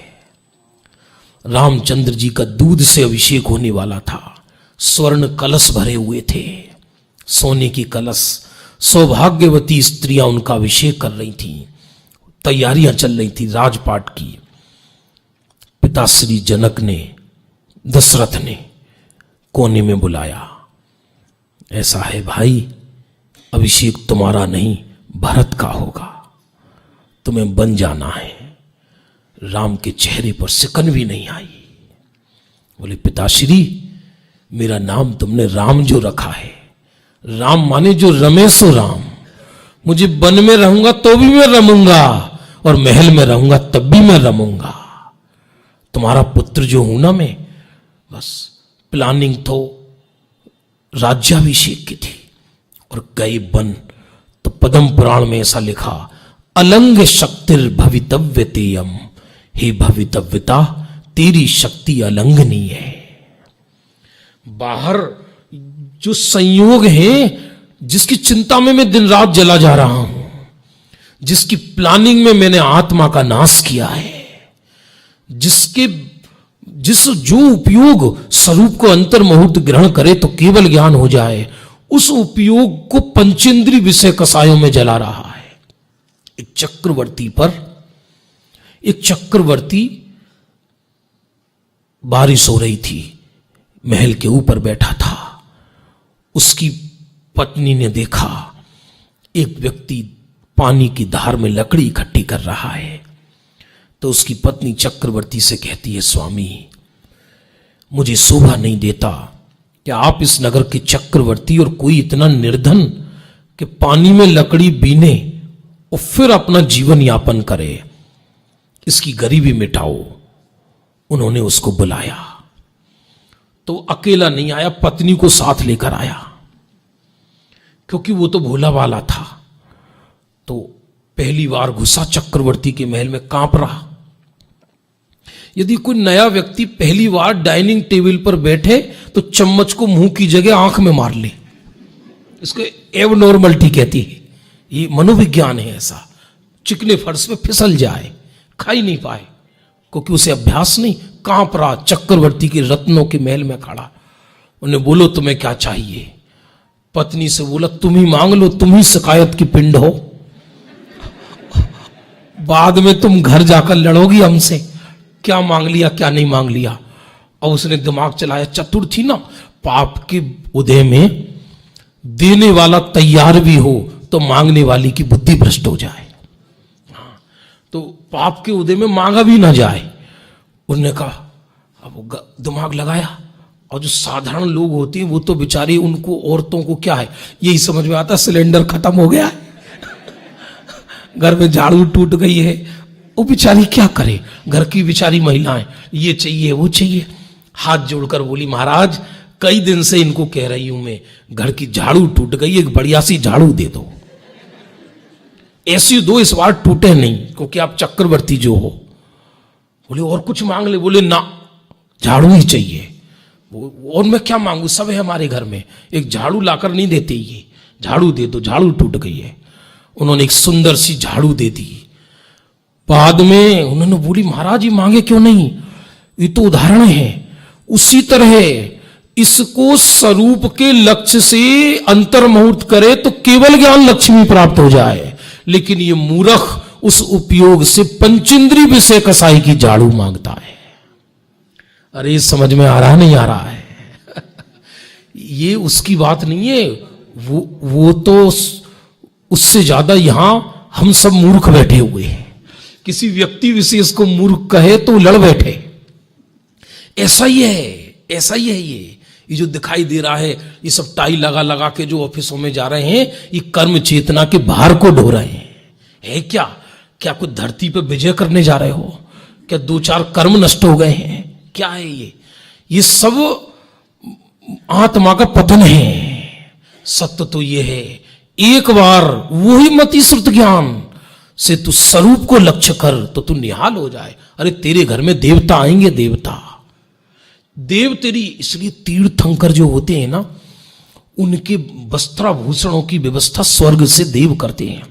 रामचंद्र जी का दूध से अभिषेक होने वाला था। स्वर्ण कलश भरे हुए थे, सोने की कलश। सौभाग्यवती स्त्रियां उनका अभिषेक कर रही थीं, तैयारियां चल रही थी राजपाट की। पिता श्री जनक ने, दशरथ ने कोने में बुलाया, ऐसा है भाई, अभिषेक तुम्हारा नहीं भरत का होगा, तुम्हें बन जाना है। राम के चेहरे पर सिकन भी नहीं आई। बोले पिताश्री, मेरा नाम तुमने राम जो रखा है, राम माने जो रमे सो राम। मुझे वन में रहूंगा तो भी मैं रमूंगा, और महल में रहूंगा तब भी मैं रमूंगा। तुम्हारा पुत्र जो हूं ना मैं, बस प्लानिंग तो राज्याभिषेक की थी। और गए वन तो पद्म पुराण में ऐसा लिखा, अलंग शक्तिर भवितव्य तेयम, हे भवितव्यता तेरी शक्ति अलंघनीय है। बाहर जो संयोग है, जिसकी चिंता में मैं दिन रात जला जा रहा हूं, जिसकी प्लानिंग में मैंने आत्मा का नाश किया है, जो उपयोग स्वरूप को अंतर मुहूर्त ग्रहण करे तो केवल ज्ञान हो जाए, उस उपयोग को पंचेंद्रीय विषय कसायों में जला रहा है। एक चक्रवर्ती बारिश हो रही थी, महल के ऊपर बैठा था। उसकी पत्नी ने देखा एक व्यक्ति पानी की धार में लकड़ी इकट्ठी कर रहा है। तो उसकी पत्नी चक्रवर्ती से कहती है, स्वामी मुझे शोभा नहीं देता कि आप इस नगर के चक्रवर्ती और कोई इतना निर्धन कि पानी में लकड़ी बीने और फिर अपना जीवन यापन करे, इसकी गरीबी मिटाओ। उन्होंने उसको बुलाया तो अकेला नहीं आया, पत्नी को साथ लेकर आया, क्योंकि वो तो भोला वाला था। तो पहली बार घुसा चक्रवर्ती के महल में, कांप रहा। यदि कोई नया व्यक्ति पहली बार डाइनिंग टेबल पर बैठे तो चम्मच को मुंह की जगह आंख में मार ले, इसको एबनॉर्मलिटी कहती है। ये मनोविज्ञान है ऐसा। चिकने फर्श पे फिसल जाए, खा ही नहीं पाए, क्योंकि उसे अभ्यास नहीं। कांप रहा, चक्रवर्ती के रत्नों के महल में खड़ा। उन्हें बोलो तुम्हें क्या चाहिए? पत्नी से बोला तुम ही मांग लो, तुम ही शिकायत की पिंड हो, बाद में तुम घर जाकर लड़ोगी हमसे, क्या मांग लिया क्या नहीं मांग लिया। और उसने दिमाग चलाया, चतुर थी ना, पाप के उदय में देने वाला तैयार भी हो तो मांगने वाली की बुद्धि भ्रष्ट हो जाए, तो पाप के उदय में मांगा भी ना जाए। उन्होंने कहा, अब दिमाग लगाया। और जो साधारण लोग होते हैं वो तो बेचारे, उनको औरतों को क्या है यही समझ में आता, सिलेंडर खत्म हो गया है, घर में झाड़ू टूट गई है, वो बेचारी क्या करे। घर की बेचारी महिलाएं ये चाहिए वो चाहिए। हाथ जोड़कर बोली, महाराज कई दिन से इनको कह रही हूं मैं, घर की झाड़ू टूट गई, एक बढ़िया सी झाड़ू दे दो, ऐसी दो इस बार टूटे नहीं, क्योंकि आप चक्रवर्ती जो हो। बोले और कुछ मांग ले? बोले ना, झाड़ू ही चाहिए। और मैं क्या मांगू, सब है हमारे घर में, एक झाड़ू लाकर नहीं देते, ये झाड़ू दे दो, झाड़ू टूट गई है। उन्होंने एक सुंदर सी झाड़ू दे दी। बाद में उन्होंने बोली, महाराज ये मांगे क्यों नहीं, ये तो उदाहरण है। उसी तरह इसको स्वरूप के लक्ष्य से अंतर मुहूर्त करे तो केवल ज्ञान लक्ष्मी प्राप्त हो जाए, लेकिन ये मूर्ख उस उपयोग से पंचेंद्रीय विषय कसाई की झाड़ू मांगता है। अरे समझ में आ रहा नहीं आ रहा है? ये उसकी बात नहीं है, वो तो उससे ज्यादा यहां हम सब मूर्ख बैठे हुए हैं। किसी व्यक्ति विशेष को मूर्ख कहे तो लड़ बैठे। ऐसा ही है, ऐसा ही है। ये जो दिखाई दे रहा है, ये सब टाई लगा लगा के जो ऑफिसों में जा रहे हैं, ये कर्म चेतना के बाहर को ढो रहे हैं। है क्या क्या कुछ धरती पे विजय करने जा रहे हो? क्या दो चार कर्म नष्ट हो गए हैं? क्या है ये सब आत्मा का पतन है। सत्य तो ये है, एक बार वही मति श्रुत ज्ञान से तू स्वरूप को लक्ष्य कर तो तू निहाल हो जाए। अरे तेरे घर में देवता आएंगे, देव तेरी, इसलिए तीर्थंकर जो होते हैं ना, उनके वस्त्राभूषणों की व्यवस्था स्वर्ग से देव करते हैं।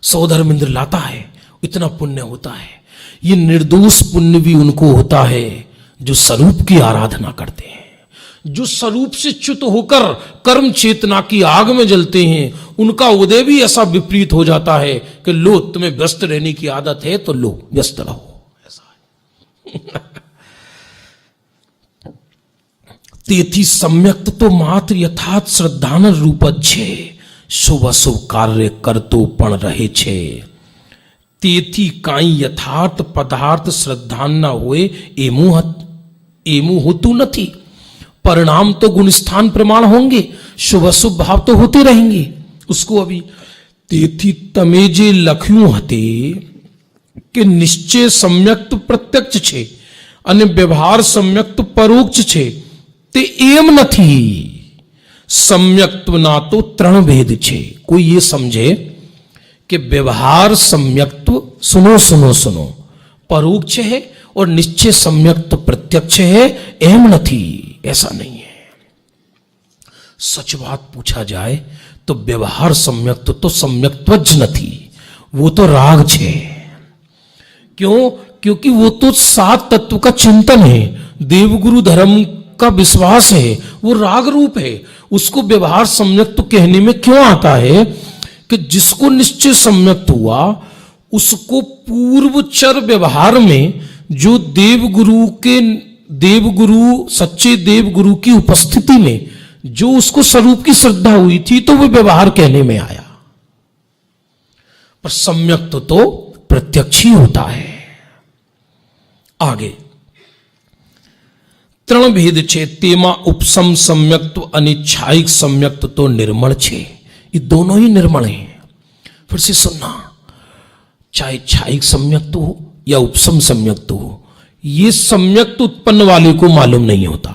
सौधर्म इंद्र लाता है, इतना पुण्य होता है। ये निर्दोष पुण्य भी उनको होता है जो स्वरूप की आराधना करते हैं, जो स्वरूप से च्युत होकर कर्म चेतना की आग में जलते हैं। उनका उदय भी ऐसा विपरीत हो जाता है कि लो तुम्हें व्यस्त रहने की आदत है तो लो व्यस्त रहो, ऐसा है। तेथी सम्यक्त तो मात्र यथार्थ श्रद्धान रूप छे, शुभ अशुभ कार्य करतो पण रहे छे। तेथी काई यथार्थ पदार्थ श्रद्धान ना होए एमु होतु नथी। परिणाम तो गुण स्थान प्रमाण होंगे, शुभ अशुभ भाव तो होते रहेंगे। उसको अभी तेथी तमेजे लख्यू हते कि निश्चय सम्यक्त प्रत्यक्ष छे અને व्यवहार सम्यक्त परोक्ष छे ते एम नथी। सम्यक्त्व ना तो त्रण भेद छे। कोई ये समझे कि व्यवहार सम्यक्त्व सुनो सुनो सुनो परोक्ष है और निश्चय सम्यक्त प्रत्यक्ष है, एम नथी, ऐसा नहीं है। सच बात पूछा जाए तो व्यवहार सम्यक्त तो सम्यक्त्वज नथी, वो तो राग छे। क्यों? क्योंकि वो तो सात तत्व का चिंतन है, देवगुरु धर्म का विश्वास है, वो राग रूप है। उसको व्यवहार सम्यक्त कहने में क्यों आता है कि जिसको निश्चय सम्यक्त हुआ उसको पूर्वचर व्यवहार में जो देवगुरु सच्चे देवगुरु की उपस्थिति में जो उसको स्वरूप की श्रद्धा हुई थी तो वो व्यवहार कहने में आया। पर सम्यक्त तो प्रत्यक्ष ही होता है। आगे त्रण भेद छे, तेमा उपसम सम्यक्त अनिच्छायिक सम्यक्त तो निर्मल छे। ये दोनों ही निर्मल हैं। फिर से सुनना, चाहे छायिक सम्यक्त हो या उपसम सम्यक्त हो, ये सम्यक्त उत्पन्न वाले को मालूम नहीं होता।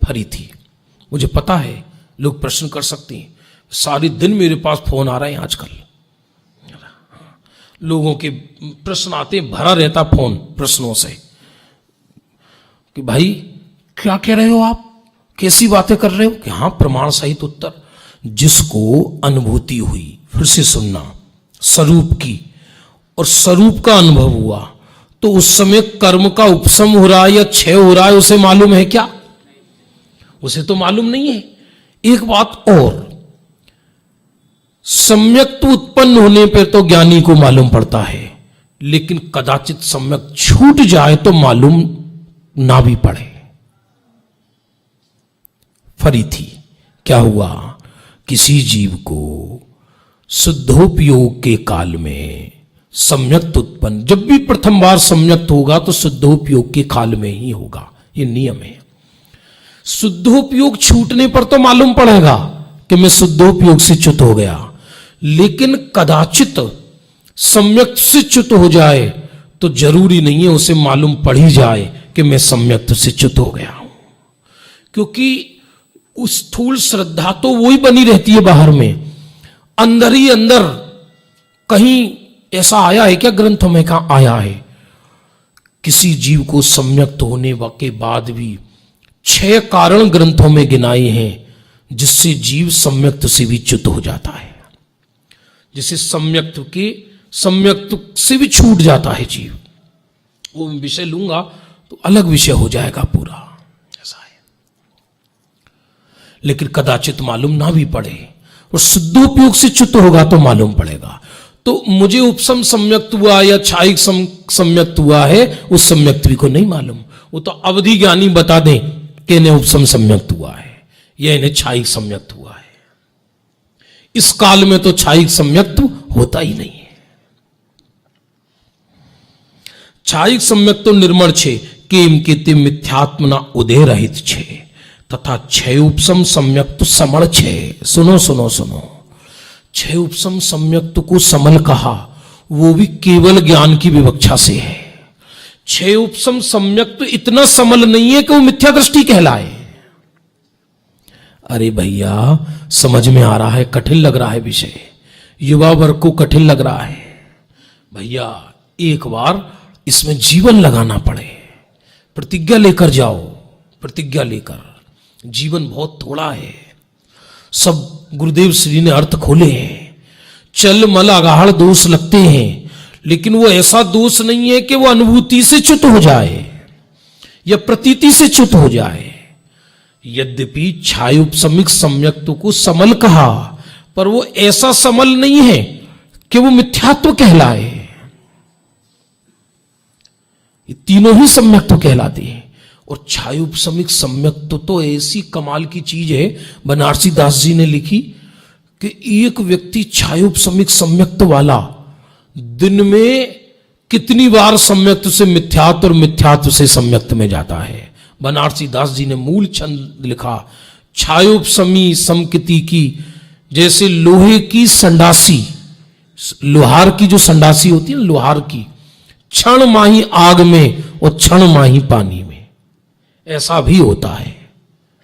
फरी थी, मुझे पता है लोग प्रश्न कर सकते हैं, सारे दिन मेरे पास फोन आ रहे हैं आजकल, लोगों के प्रश्न आते हैं, भरा रहता फोन प्रश्नों से कि भाई क्या कह रहे हो आप, कैसी बातें कर रहे हो। कि हाँ, प्रमाण सहित उत्तर। जिसको अनुभूति हुई, फिर से सुनना, स्वरूप की, और स्वरूप का अनुभव हुआ, तो उस समय कर्म का उपशम हो रहा है या क्षय हो रहा है उसे मालूम है क्या? उसे तो मालूम नहीं है। एक बात और, सम्यक तो उत्पन्न होने पर तो ज्ञानी को मालूम पड़ता है, लेकिन कदाचित सम्यक छूट जाए तो मालूम ना भी पड़े। फरी थी, क्या हुआ? किसी जीव को शुद्धोपयोग के काल में सम्यक्त उत्पन्न, जब भी प्रथम बार सम्यक्त होगा तो शुद्धोपयोग के काल में ही होगा, ये नियम है। शुद्धोपयोग छूटने पर तो मालूम पड़ेगा कि मैं शुद्धोपयोग से च्युत हो गया, लेकिन कदाचित सम्यक्त से च्युत हो जाए तो जरूरी नहीं है उसे मालूम पड़ ही जाए कि मैं सम्यक्त से च्युत हो गया हूं, क्योंकि उस स्थूल श्रद्धा तो वही बनी रहती है बाहर में, अंदर ही अंदर कहीं ऐसा आया है क्या ग्रंथों में? कहां आया है? किसी जीव को सम्यक्त होने के बाद भी 6 कारण ग्रंथों में गिनाए हैं जिससे जीव सम्यक्त से भी च्युत हो जाता है, जिसे सम्यक्त से भी छूट जाता है जीव। वो विषय लूंगा तो अलग विषय हो जाएगा पूरा, ऐसा है। लेकिन कदाचित मालूम ना भी पड़े और शुद्धोपयोग से च्युत होगा तो मालूम पड़ेगा। तो मुझे उपसम सम्यक्त हुआ या छायिक सम्यक्त हुआ है, उस सम्यक्त्वी को नहीं मालूम। वो तो अवधि ज्ञानी बता दें कि इन्हें उपसम सम्यक्त हुआ है या इन्हें छायिक सम्यक्त हुआ है। इस काल में तो छायिक सम्यक्त होता ही नहीं है। छायिक सम्यक्त तो निर्मल छे, केम के मिथ्यात्मना उदय रहित छे, तथा छय उपसम सम्यक्त समण छे। सुनो सुनो सुनो, छह उपसम सम्यक्त को समल कहा, वो भी केवल ज्ञान की विवक्षा से है। छह उपसम सम्यक्त इतना समल नहीं है कि वो मिथ्या दृष्टि कहलाए। अरे भैया, समझ में आ रहा है? कठिन लग रहा है विषय, युवा वर्ग को कठिन लग रहा है। भैया, एक बार इसमें जीवन लगाना पड़े, प्रतिज्ञा लेकर जाओ, प्रतिज्ञा लेकर। जीवन बहुत थोड़ा है, सब गुरुदेव श्री ने अर्थ खोले हैं। चल मल अगाढ़ दोष लगते हैं, लेकिन वो ऐसा दोष नहीं है कि वो अनुभूति से च्युत हो जाए या प्रतीति से च्युत हो जाए। यद्यपि छायोपशमिक सम्यक्त्व को समल कहा, पर वो ऐसा समल नहीं है कि वो मिथ्यात्व कहलाए। ये तीनों ही सम्यक्त्व कहलाते हैं। और छायोपशमिक सम्यक्त्व तो ऐसी कमाल की चीज है, बनारसी दास जी ने लिखी कि एक व्यक्ति छायोपशमिक सम्यक्त्व वाला दिन में कितनी बार सम्यक्त्व से मिथ्यात्व और मिथ्यात्व से सम्यक्त्व में जाता है। बनारसी दास जी ने मूल छंद लिखा, छायोपशमी समकिति की, जैसे लोहे की संडासी, लोहार की जो संडासी होती है ना, लोहार की, क्षण माही आग में और क्षण माही पानी में, ऐसा भी होता है।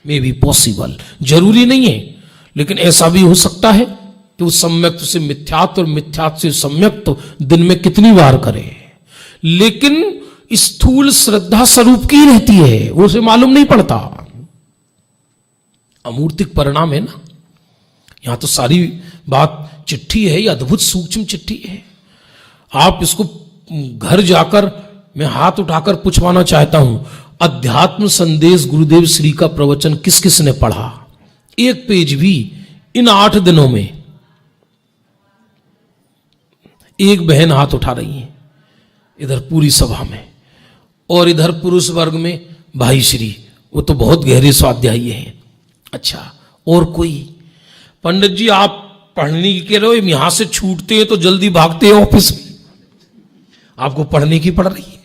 मे बी पॉसिबल, जरूरी नहीं है, लेकिन ऐसा भी हो सकता है कि वो सम्यक्त्व से मिथ्यात्व और मिथ्यात्व से सम्यक्त्व दिन में कितनी बार करे, लेकिन स्थूल श्रद्धा स्वरूप की रहती है, वो उसे मालूम नहीं पड़ता। अमूर्तिक परिणाम है ना। यहां तो सारी बात चिट्ठी है, ये अद्भुत सूक्ष्म चिट्ठी है। आप इसको घर जाकर मैं हाथ उठाकर पूछवाना चाहता हूं, अध्यात्म संदेश गुरुदेव श्री का प्रवचन किस किस ने पढ़ा? एक पेज भी इन 8 दिनों में। एक बहन हाथ उठा रही है इधर पूरी सभा में, और इधर पुरुष वर्ग में भाई श्री, वो तो बहुत गहरे स्वाध्यायी हैं। अच्छा, और कोई? पंडित जी आप पढ़ने की कह रहे हो, यहां से छूटते हैं तो जल्दी भागते हैं ऑफिस में, आपको पढ़ने की पड़ रही है।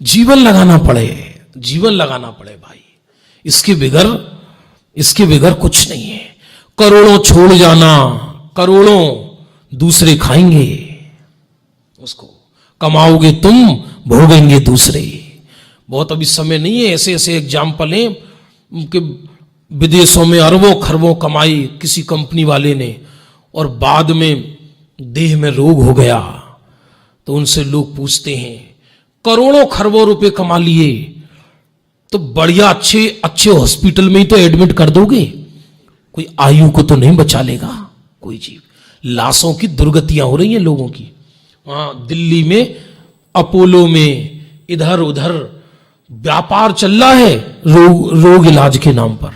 जीवन लगाना पड़े, जीवन लगाना पड़े भाई, इसके बगैर कुछ नहीं है। करोड़ों छोड़ जाना, करोड़ों दूसरे खाएंगे, उसको कमाओगे तुम, भोगेंगे दूसरे। बहुत अभी समय नहीं है, ऐसे ऐसे एग्जाम्पल हैं कि विदेशों में अरबों खरबों कमाई किसी कंपनी वाले ने, और बाद में देह में रोग हो गया तो उनसे लोग पूछते हैं, करोड़ों खरबों रुपए कमा लिए तो बढ़िया अच्छे हॉस्पिटल में ही तो एडमिट कर दोगे, कोई आयु को तो नहीं बचा लेगा कोई जीव। लाशों की दुर्गतियां हो रही हैं लोगों की। वहां दिल्ली में अपोलो में इधर उधर व्यापार चल रहा है रोग इलाज के नाम पर।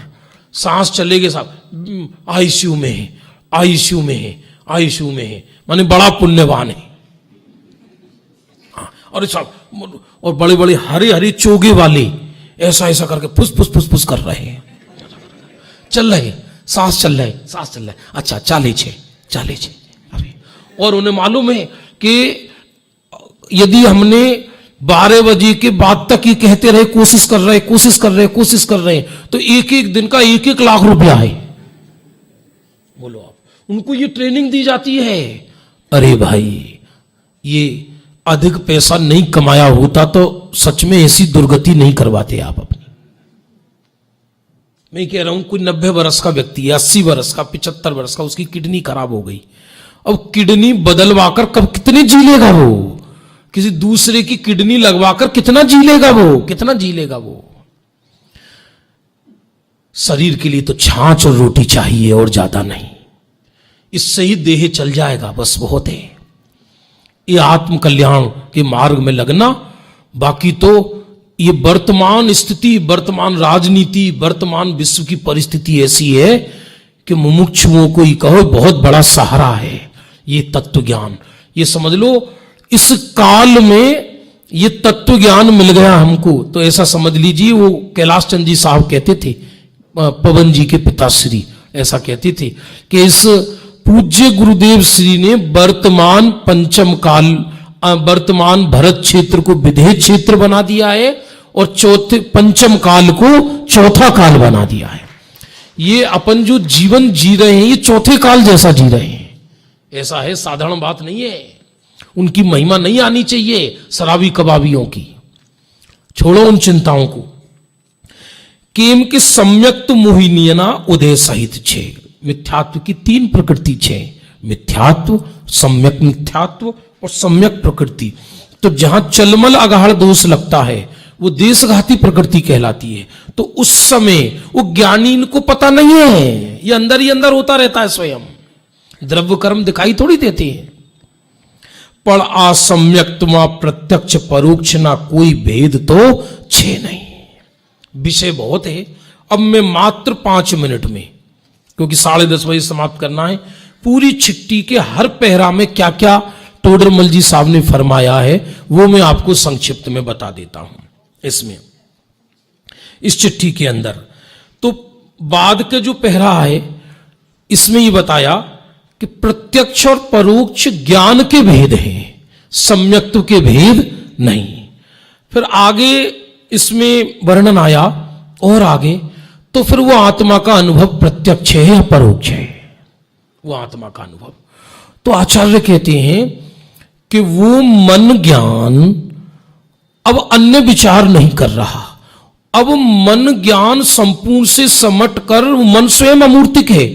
सांस चलेगे साहब, आईसीयू में है, आईसीयू में है, आईसीयू में है, माने बड़ा पुण्यवान है। और साहब, और बड़े बड़े हरे हरे चोगे वाले ऐसा ऐसा करके फुस फुस फुस फुस कर रहे हैं, चल रहे, सांस चल रहे, सांस चल रहे। अच्छा, चाले छे अभी। और उन्हें मालूम है कि यदि हमने 12 बजे के बाद तक ये कहते रहे कोशिश कर रहे हैं, तो एक एक दिन का 1-1 लाख रुपया है। बोलो आप, उनको ये ट्रेनिंग दी जाती है। अरे भाई, ये अधिक पैसा नहीं कमाया होता तो सच में ऐसी दुर्गति नहीं करवाते आप अपनी। मैं कह रहा हूं, कोई 90 वर्ष का व्यक्ति है, 80 वर्ष का, 75 वर्ष का, उसकी किडनी खराब हो गई। अब किडनी बदलवाकर कब कितने जी लेगा वो? किसी दूसरे की किडनी लगवाकर कितना जी लेगा वो? शरीर के लिए तो छाछ और रोटी चाहिए और ज्यादा नहीं, इससे ही देह चल जाएगा, बस बहुत है। ये आत्म कल्याण के मार्ग में लगना। बाकी तो ये वर्तमान स्थिति, वर्तमान राजनीति, वर्तमान विश्व की परिस्थिति ऐसी है कि मुमुक्षुओं को ही कहो बहुत बड़ा सहारा है ये तत्व ज्ञान। ये समझ लो, इस काल में ये तत्व ज्ञान मिल गया हमको, तो ऐसा समझ लीजिए। वो कैलाश चंद जी साहब कहते थे, पवन जी के पिताश्री ऐसा कहते थे कि इस पूज्य गुरुदेव श्री ने वर्तमान पंचम काल, वर्तमान भरत क्षेत्र को विधेय क्षेत्र बना दिया है, और चौथे पंचम काल को चौथा काल बना दिया है। ये अपन जो जीवन जी रहे हैं, ये चौथे काल जैसा जी रहे हैं। ऐसा है, साधारण बात नहीं है। उनकी महिमा नहीं आनी चाहिए शराबी कबाबियों की। छोड़ो उन चिंताओं को। केम के सम्यक्त मोहिनियना उदय सहित छे। मिथ्यात्व की 3 प्रकृति छे, मिथ्यात्व, सम्यक मिथ्यात्व और सम्यक प्रकृति। तो जहां चलमल अगाढ़ दोष लगता है वो देशघाती प्रकृति कहलाती है। तो उस समय वो ज्ञानी को पता नहीं है, ये अंदर ही अंदर होता रहता है स्वयं। द्रव्य कर्म दिखाई थोड़ी देते हैं। पण असम्यक्तमा प्रत्यक्ष परोक्ष ना कोई भेद तो छे नहीं। विषय बहुत है, अब मैं मात्र 5 मिनट में, क्योंकि 10:30 बजे समाप्त करना है, पूरी चिट्ठी के हर पैरा में क्या क्या टोडरमल जी साहब ने फरमाया है वो मैं आपको संक्षिप्त में बता देता हूं। इसमें इस चिट्ठी के अंदर तो बाद के जो पहरा है इसमें ये बताया कि प्रत्यक्ष और परोक्ष ज्ञान के भेद हैं, सम्यक्त्व के भेद नहीं। फिर आगे इसमें वर्णन आया और आगे, तो फिर वो आत्मा का अनुभव प्रत्यक्ष है या परोक्ष है, वो आत्मा का अनुभव। तो आचार्य कहते हैं कि वो मन ज्ञान अब अन्य विचार नहीं कर रहा, अब मन ज्ञान संपूर्ण से समट कर मन स्वयं अमूर्तिक है,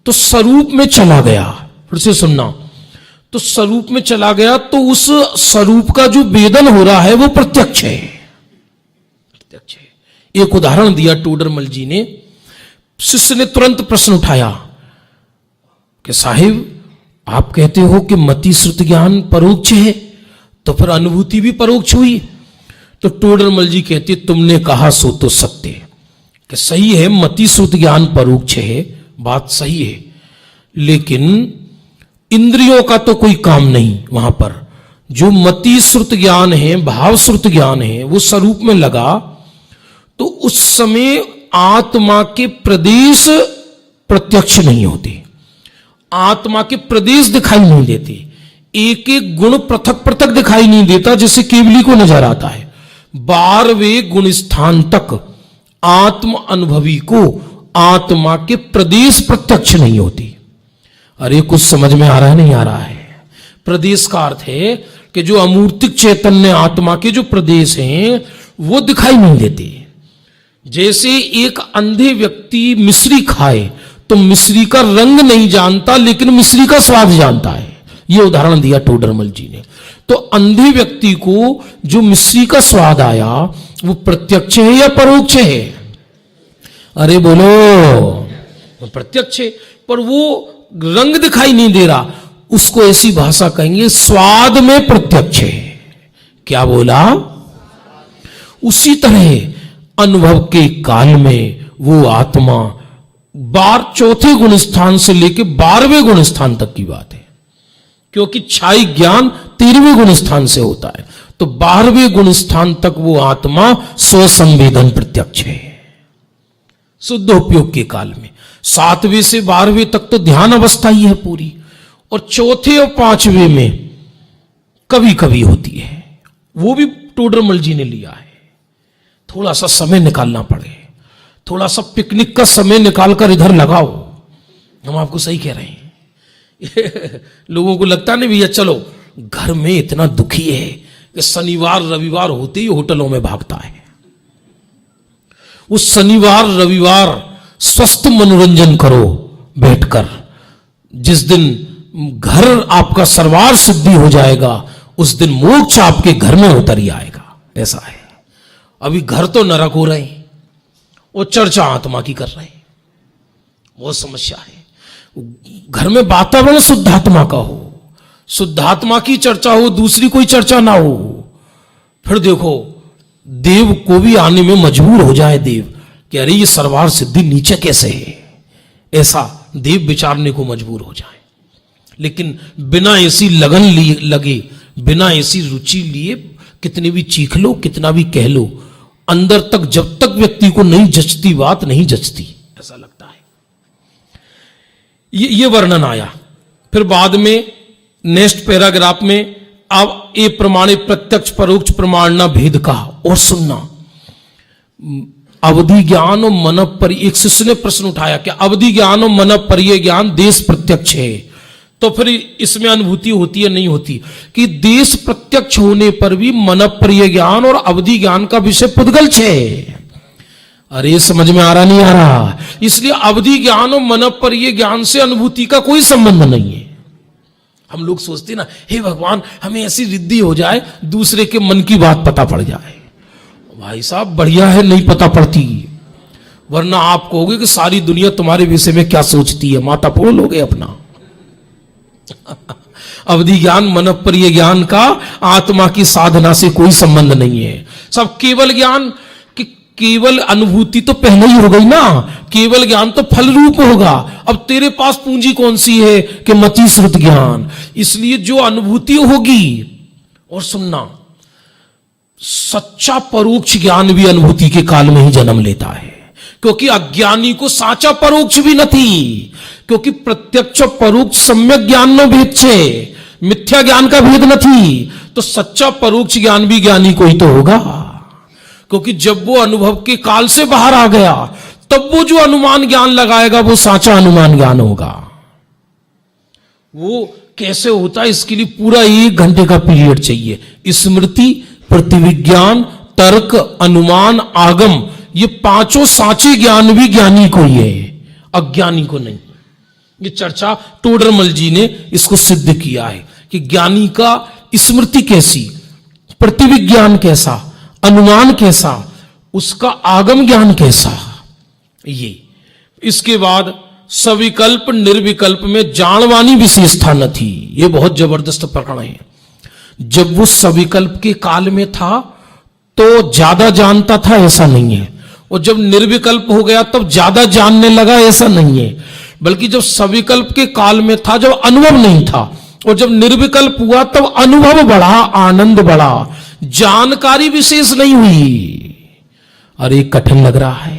तो स्वरूप में चला गया। फिर से सुनना, तो स्वरूप में चला गया, तो उस स्वरूप का जो वेदन हो रहा है वो प्रत्यक्ष है, प्रत्यक्ष है। एक उदाहरण दिया टोडरमल जी ने। शिष्य ने तुरंत प्रश्न उठाया कि साहिब आप कहते हो कि मति श्रुति ज्ञान परोक्ष है, तो फिर अनुभूति भी परोक्ष हुई। तो टोडरमल जी कहते तुमने कहा सो तो सत्य, कि सही है मति श्रुति ज्ञान परोक्ष है, बात सही है, लेकिन इंद्रियों का तो कोई काम नहीं वहां पर। जो मति श्रुत ज्ञान है, भाव श्रुत ज्ञान है, वो स्वरूप में लगा, तो उस समय आत्मा के प्रदेश प्रत्यक्ष नहीं होते, आत्मा के प्रदेश दिखाई नहीं देते, एक एक गुण पृथक पृथक दिखाई नहीं देता, जैसे केवली को नजर आता है। 12वें गुण स्थान तक आत्म अनुभवी को आत्मा के प्रदेश प्रत्यक्ष नहीं होती। अरे कुछ समझ में आ रहा है नहीं आ रहा है? प्रदेश का अर्थ है कि जो अमूर्तिक चैतन्य आत्मा के जो प्रदेश हैं वो दिखाई नहीं देते। जैसे एक अंधे व्यक्ति मिश्री खाए तो मिश्री का रंग नहीं जानता, लेकिन मिश्री का स्वाद जानता है। यह उदाहरण दिया टोडरमल जी ने। तो अंधे व्यक्ति को जो मिश्री का स्वाद आया वो प्रत्यक्ष है या परोक्ष है? अरे बोलो, प्रत्यक्ष है, पर वो रंग दिखाई नहीं दे रहा, उसको ऐसी भाषा कहेंगे स्वाद में प्रत्यक्ष है। क्या बोला? उसी तरह अनुभव के काल में वो आत्मा चौथे गुण स्थान से लेकर 12वें गुण स्थान तक की बात है, क्योंकि छाई ज्ञान 13वें गुण स्थान से होता है, तो 12वें गुण स्थान तक वो आत्मा स्वसंवेदन प्रत्यक्ष है शुद्ध उपयोग के काल में। 7वें से 12वें तक तो ध्यान अवस्था ही है पूरी, और चौथे और 5वें में कभी कभी होती है, वो भी टोडरमल जी ने लिया है। थोड़ा सा समय निकालना पड़े, थोड़ा सा पिकनिक का समय निकालकर इधर लगाओ। हम आपको सही कह रहे हैं। लोगों को लगता नहीं भैया चलो, घर में इतना दुखी है कि शनिवार रविवार होते ही होटलों में भागता है। उस शनिवार रविवार स्वस्थ मनोरंजन करो बैठकर, जिस दिन घर आपका सर्वार सिद्धि हो जाएगा उस दिन मोक्ष आपके घर में उतर ही आएगा। ऐसा है। अभी घर तो नरक हो रहे हैं और चर्चा आत्मा की कर रहे हैं, बहुत समस्या है। घर में वातावरण शुद्धात्मा का हो, शुद्धात्मा की चर्चा हो, दूसरी कोई चर्चा ना हो। फिर देखो देव को भी आने में मजबूर हो जाए देव कि अरे ये सर्वार सिद्धि नीचे कैसे है, ऐसा देव विचारने को मजबूर हो जाए। लेकिन बिना ऐसी लगन लगे, बिना ऐसी रुचि लिए कितनी भी चीख लो, कितना भी कह लो, अंदर तक जब तक व्यक्ति को नहीं जचती बात नहीं जचती, ऐसा लगता है। ये वर्णन आया। फिर बाद में नेक्स्ट पैराग्राफ में अब ए प्रमाणे प्रत्यक्ष परोक्ष प्रमाणना भेद कहा। और सुनना, अवधि ज्ञान और मन पर, एक शिष्य ने प्रश्न उठाया कि अवधि ज्ञान और मन परिय ज्ञान देश प्रत्यक्ष है, तो फिर इसमें अनुभूति होती है नहीं होती? कि देश प्रत्यक्ष होने पर भी मन परिय ज्ञान और अवधि ज्ञान का विषय पुद्गल है। अरे समझ में आ रहा नहीं आ रहा? इसलिए अवधि ज्ञान और मन परिय ज्ञान से अनुभूति का कोई संबंध नहीं है। हम लोग सोचते ना, हे भगवान हमें ऐसी रिद्धि हो जाए दूसरे के मन की बात पता पड़ जाए। भाई साहब बढ़िया है नहीं पता पड़ती, वरना आप कहोगे कि सारी दुनिया तुम्हारे विषय में क्या सोचती है, माथा फोड़ लोगे अपना। अवधि ज्ञान मनप्रिय ज्ञान का आत्मा की साधना से कोई संबंध नहीं है। सब केवल ज्ञान कि केवल अनुभूति तो पहले ही हो गई ना, केवल ज्ञान तो फल रूप होगा। अब तेरे पास पूंजी कौन सी है कि मति श्रुत ज्ञान, इसलिए जो अनुभूति होगी। और सुनना, सच्चा परोक्ष ज्ञान भी अनुभूति के काल में ही जन्म लेता है, क्योंकि अज्ञानी को साचा परोक्ष भी नहीं, क्योंकि प्रत्यक्ष परोक्ष सम्यक ज्ञान नो भेद छे, मिथ्या ज्ञान का भेद नहीं। तो सच्चा परोक्ष ज्ञान भी ज्ञानी को ही तो होगा, क्योंकि जब वो अनुभव के काल से बाहर आ गया तब वो जो अनुमान ज्ञान लगाएगा वो साचा अनुमान ज्ञान होगा। वो कैसे होता है, इसके लिए पूरा 1 घंटे का पीरियड चाहिए। स्मृति, प्रतिविज्ञान, तर्क, अनुमान, आगम, ये पांचों साचे ज्ञान भी ज्ञानी को ही है, अज्ञानी को नहीं। ये चर्चा टोडरमल जी ने इसको सिद्ध किया है कि ज्ञानी का स्मृति कैसी, प्रतिविज्ञान कैसा, अनुमान कैसा, उसका आगम ज्ञान कैसा। ये इसके बाद सविकल्प निर्विकल्प में जानवानी विशेषता न थी। ये बहुत जबरदस्त प्रकरण है। जब वो सविकल्प के काल में था तो ज्यादा जानता था, ऐसा नहीं है। और जब निर्विकल्प हो गया तब ज्यादा जानने लगा, ऐसा नहीं है। बल्कि जब सविकल्प के काल में था, जब अनुभव नहीं था, और जब निर्विकल्प हुआ तब अनुभव बढ़ा, आनंद बढ़ा, जानकारी विशेष नहीं हुई। अरे कठिन लग रहा है?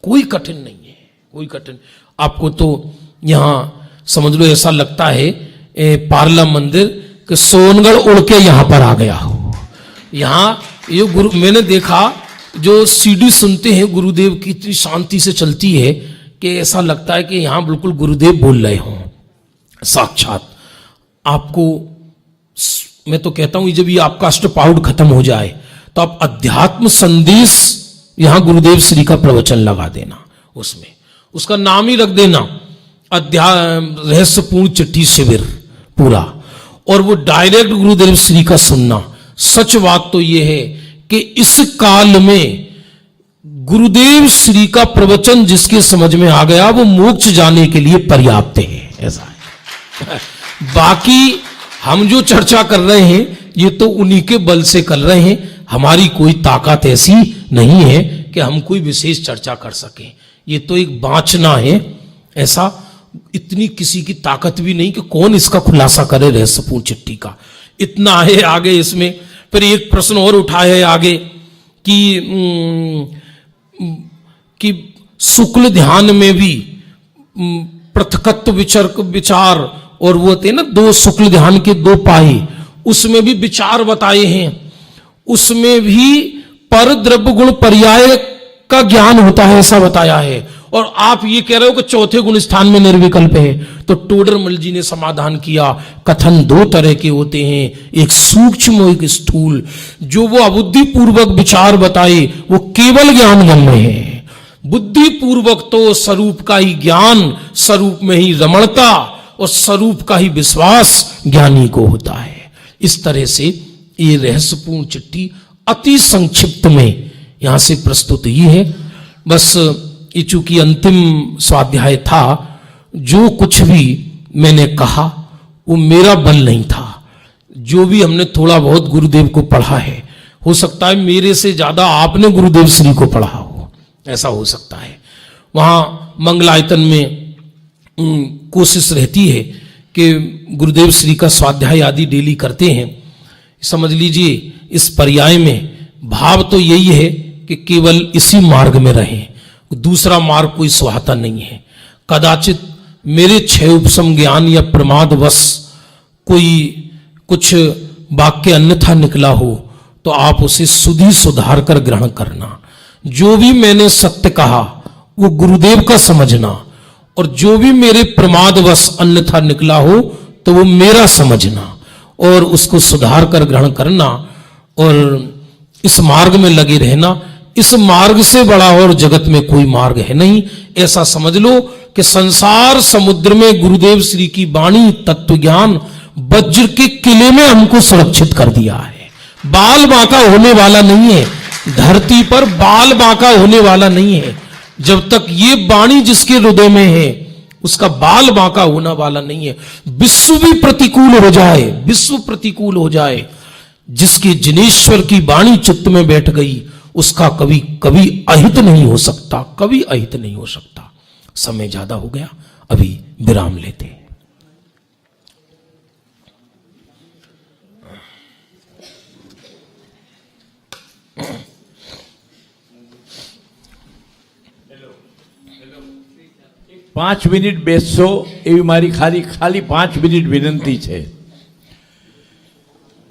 कोई कठिन नहीं है, कोई कठिन। आपको तो यहां समझ लो ऐसा लगता है पार्ला मंदिर कि सोनगढ़ उड़ के यहां पर आ गया हो। यहां ये गुरु, मैंने देखा जो सीडी सुनते हैं गुरुदेव की, इतनी शांति से चलती है कि ऐसा लगता है कि यहां बिल्कुल गुरुदेव बोल रहे हों साक्षात। आपको मैं तो कहता हूं जब ये आपका अष्टपाहुड़ खत्म हो जाए तो आप अध्यात्म संदेश यहां गुरुदेव श्री का प्रवचन लगा देना, उसमें उसका नाम ही रख देना रहस्यपूर्ण चिट्ठी शिविर पूरा, और वो डायरेक्ट गुरुदेव श्री का सुनना। सच बात तो ये है कि इस काल में गुरुदेव श्री का प्रवचन जिसके समझ में आ गया वो मोक्ष जाने के लिए पर्याप्त है, ऐसा है। बाकी हम जो चर्चा कर रहे हैं ये तो उन्हीं के बल से कर रहे हैं। हमारी कोई ताकत ऐसी नहीं है कि हम कोई विशेष चर्चा कर सकें। ये तो एक बांचना है, ऐसा इतनी किसी की ताकत भी नहीं कि कौन इसका खुलासा करे रहस्यपूर्ण चिट्ठी का। इतना है आगे इसमें। फिर एक प्रश्न और उठा है आगे कि शुक्ल ध्यान में भी पृथकत्व विचार, और वो थे ना 2 शुक्ल ध्यान के 2 पाए, उसमें भी विचार बताए हैं। उसमें भी पर द्रव्य गुण पर्याय का ज्ञान होता है, ऐसा बताया है। और आप ये कह रहे हो कि चौथे गुण स्थान में निर्विकल्प है। तो टोडरमल जी ने समाधान किया, कथन 2 तरह के होते हैं, एक सूक्ष्म एक स्थूल। जो वो अबुद्धि पूर्वक विचार बताए वो केवल ज्ञान गम्य है। बुद्धि पूर्वक तो स्वरूप का ही ज्ञान, स्वरूप में ही रमणता और स्वरूप का ही विश्वास ज्ञानी को होता है। इस तरह से ये रहस्यपूर्ण चिट्ठी अति संक्षिप्त में यहां से प्रस्तुत ही है। बस ये चूंकि अंतिम स्वाध्याय था, जो कुछ भी मैंने कहा वो मेरा बल नहीं था। जो भी हमने थोड़ा बहुत गुरुदेव को पढ़ा है, हो सकता है मेरे से ज्यादा आपने गुरुदेव श्री को पढ़ा हो, ऐसा हो सकता है। वहां मंगलायतन में कोशिश रहती है कि गुरुदेव श्री का स्वाध्याय आदि डेली करते हैं। समझ लीजिए इस पर्याय में भाव तो यही है कि केवल इसी मार्ग में रहें, दूसरा मार्ग कोई सुहाता नहीं है। कदाचित मेरे 6 उपसम ज्ञान या प्रमादवश कोई कुछ वाक्य अन्यथा निकला हो तो आप उसे सुधी सुधार कर ग्रहण करना। जो भी मैंने सत्य कहा वो गुरुदेव का समझना, और जो भी मेरे प्रमादवश अन्यथा निकला हो तो वो मेरा समझना और उसको सुधार कर ग्रहण करना, और इस मार्ग में लगे रहना। इस मार्ग से बड़ा और जगत में कोई मार्ग है नहीं। ऐसा समझ लो कि संसार समुद्र में गुरुदेव श्री की वाणी तत्व ज्ञान वज्र के किले में हमको सुरक्षित कर दिया है। बाल बांका होने वाला नहीं है, धरती पर बाल बांका होने वाला नहीं है। जब तक ये वाणी जिसके हृदय में है उसका बाल बांका होना वाला नहीं है। विश्व भी प्रतिकूल हो जाए, विश्व प्रतिकूल हो जाए, जिसकी जिनेश्वर की वाणी चित्त में बैठ गई, उसका कभी कभी अहित नहीं हो सकता, कभी अहित नहीं हो सकता। समय ज्यादा हो गया, अभी विराम लेते हैं। પાંચ મિનિટ બેસશો એવી મારી ખાલી 5 મિનિટ વિનંતી છે।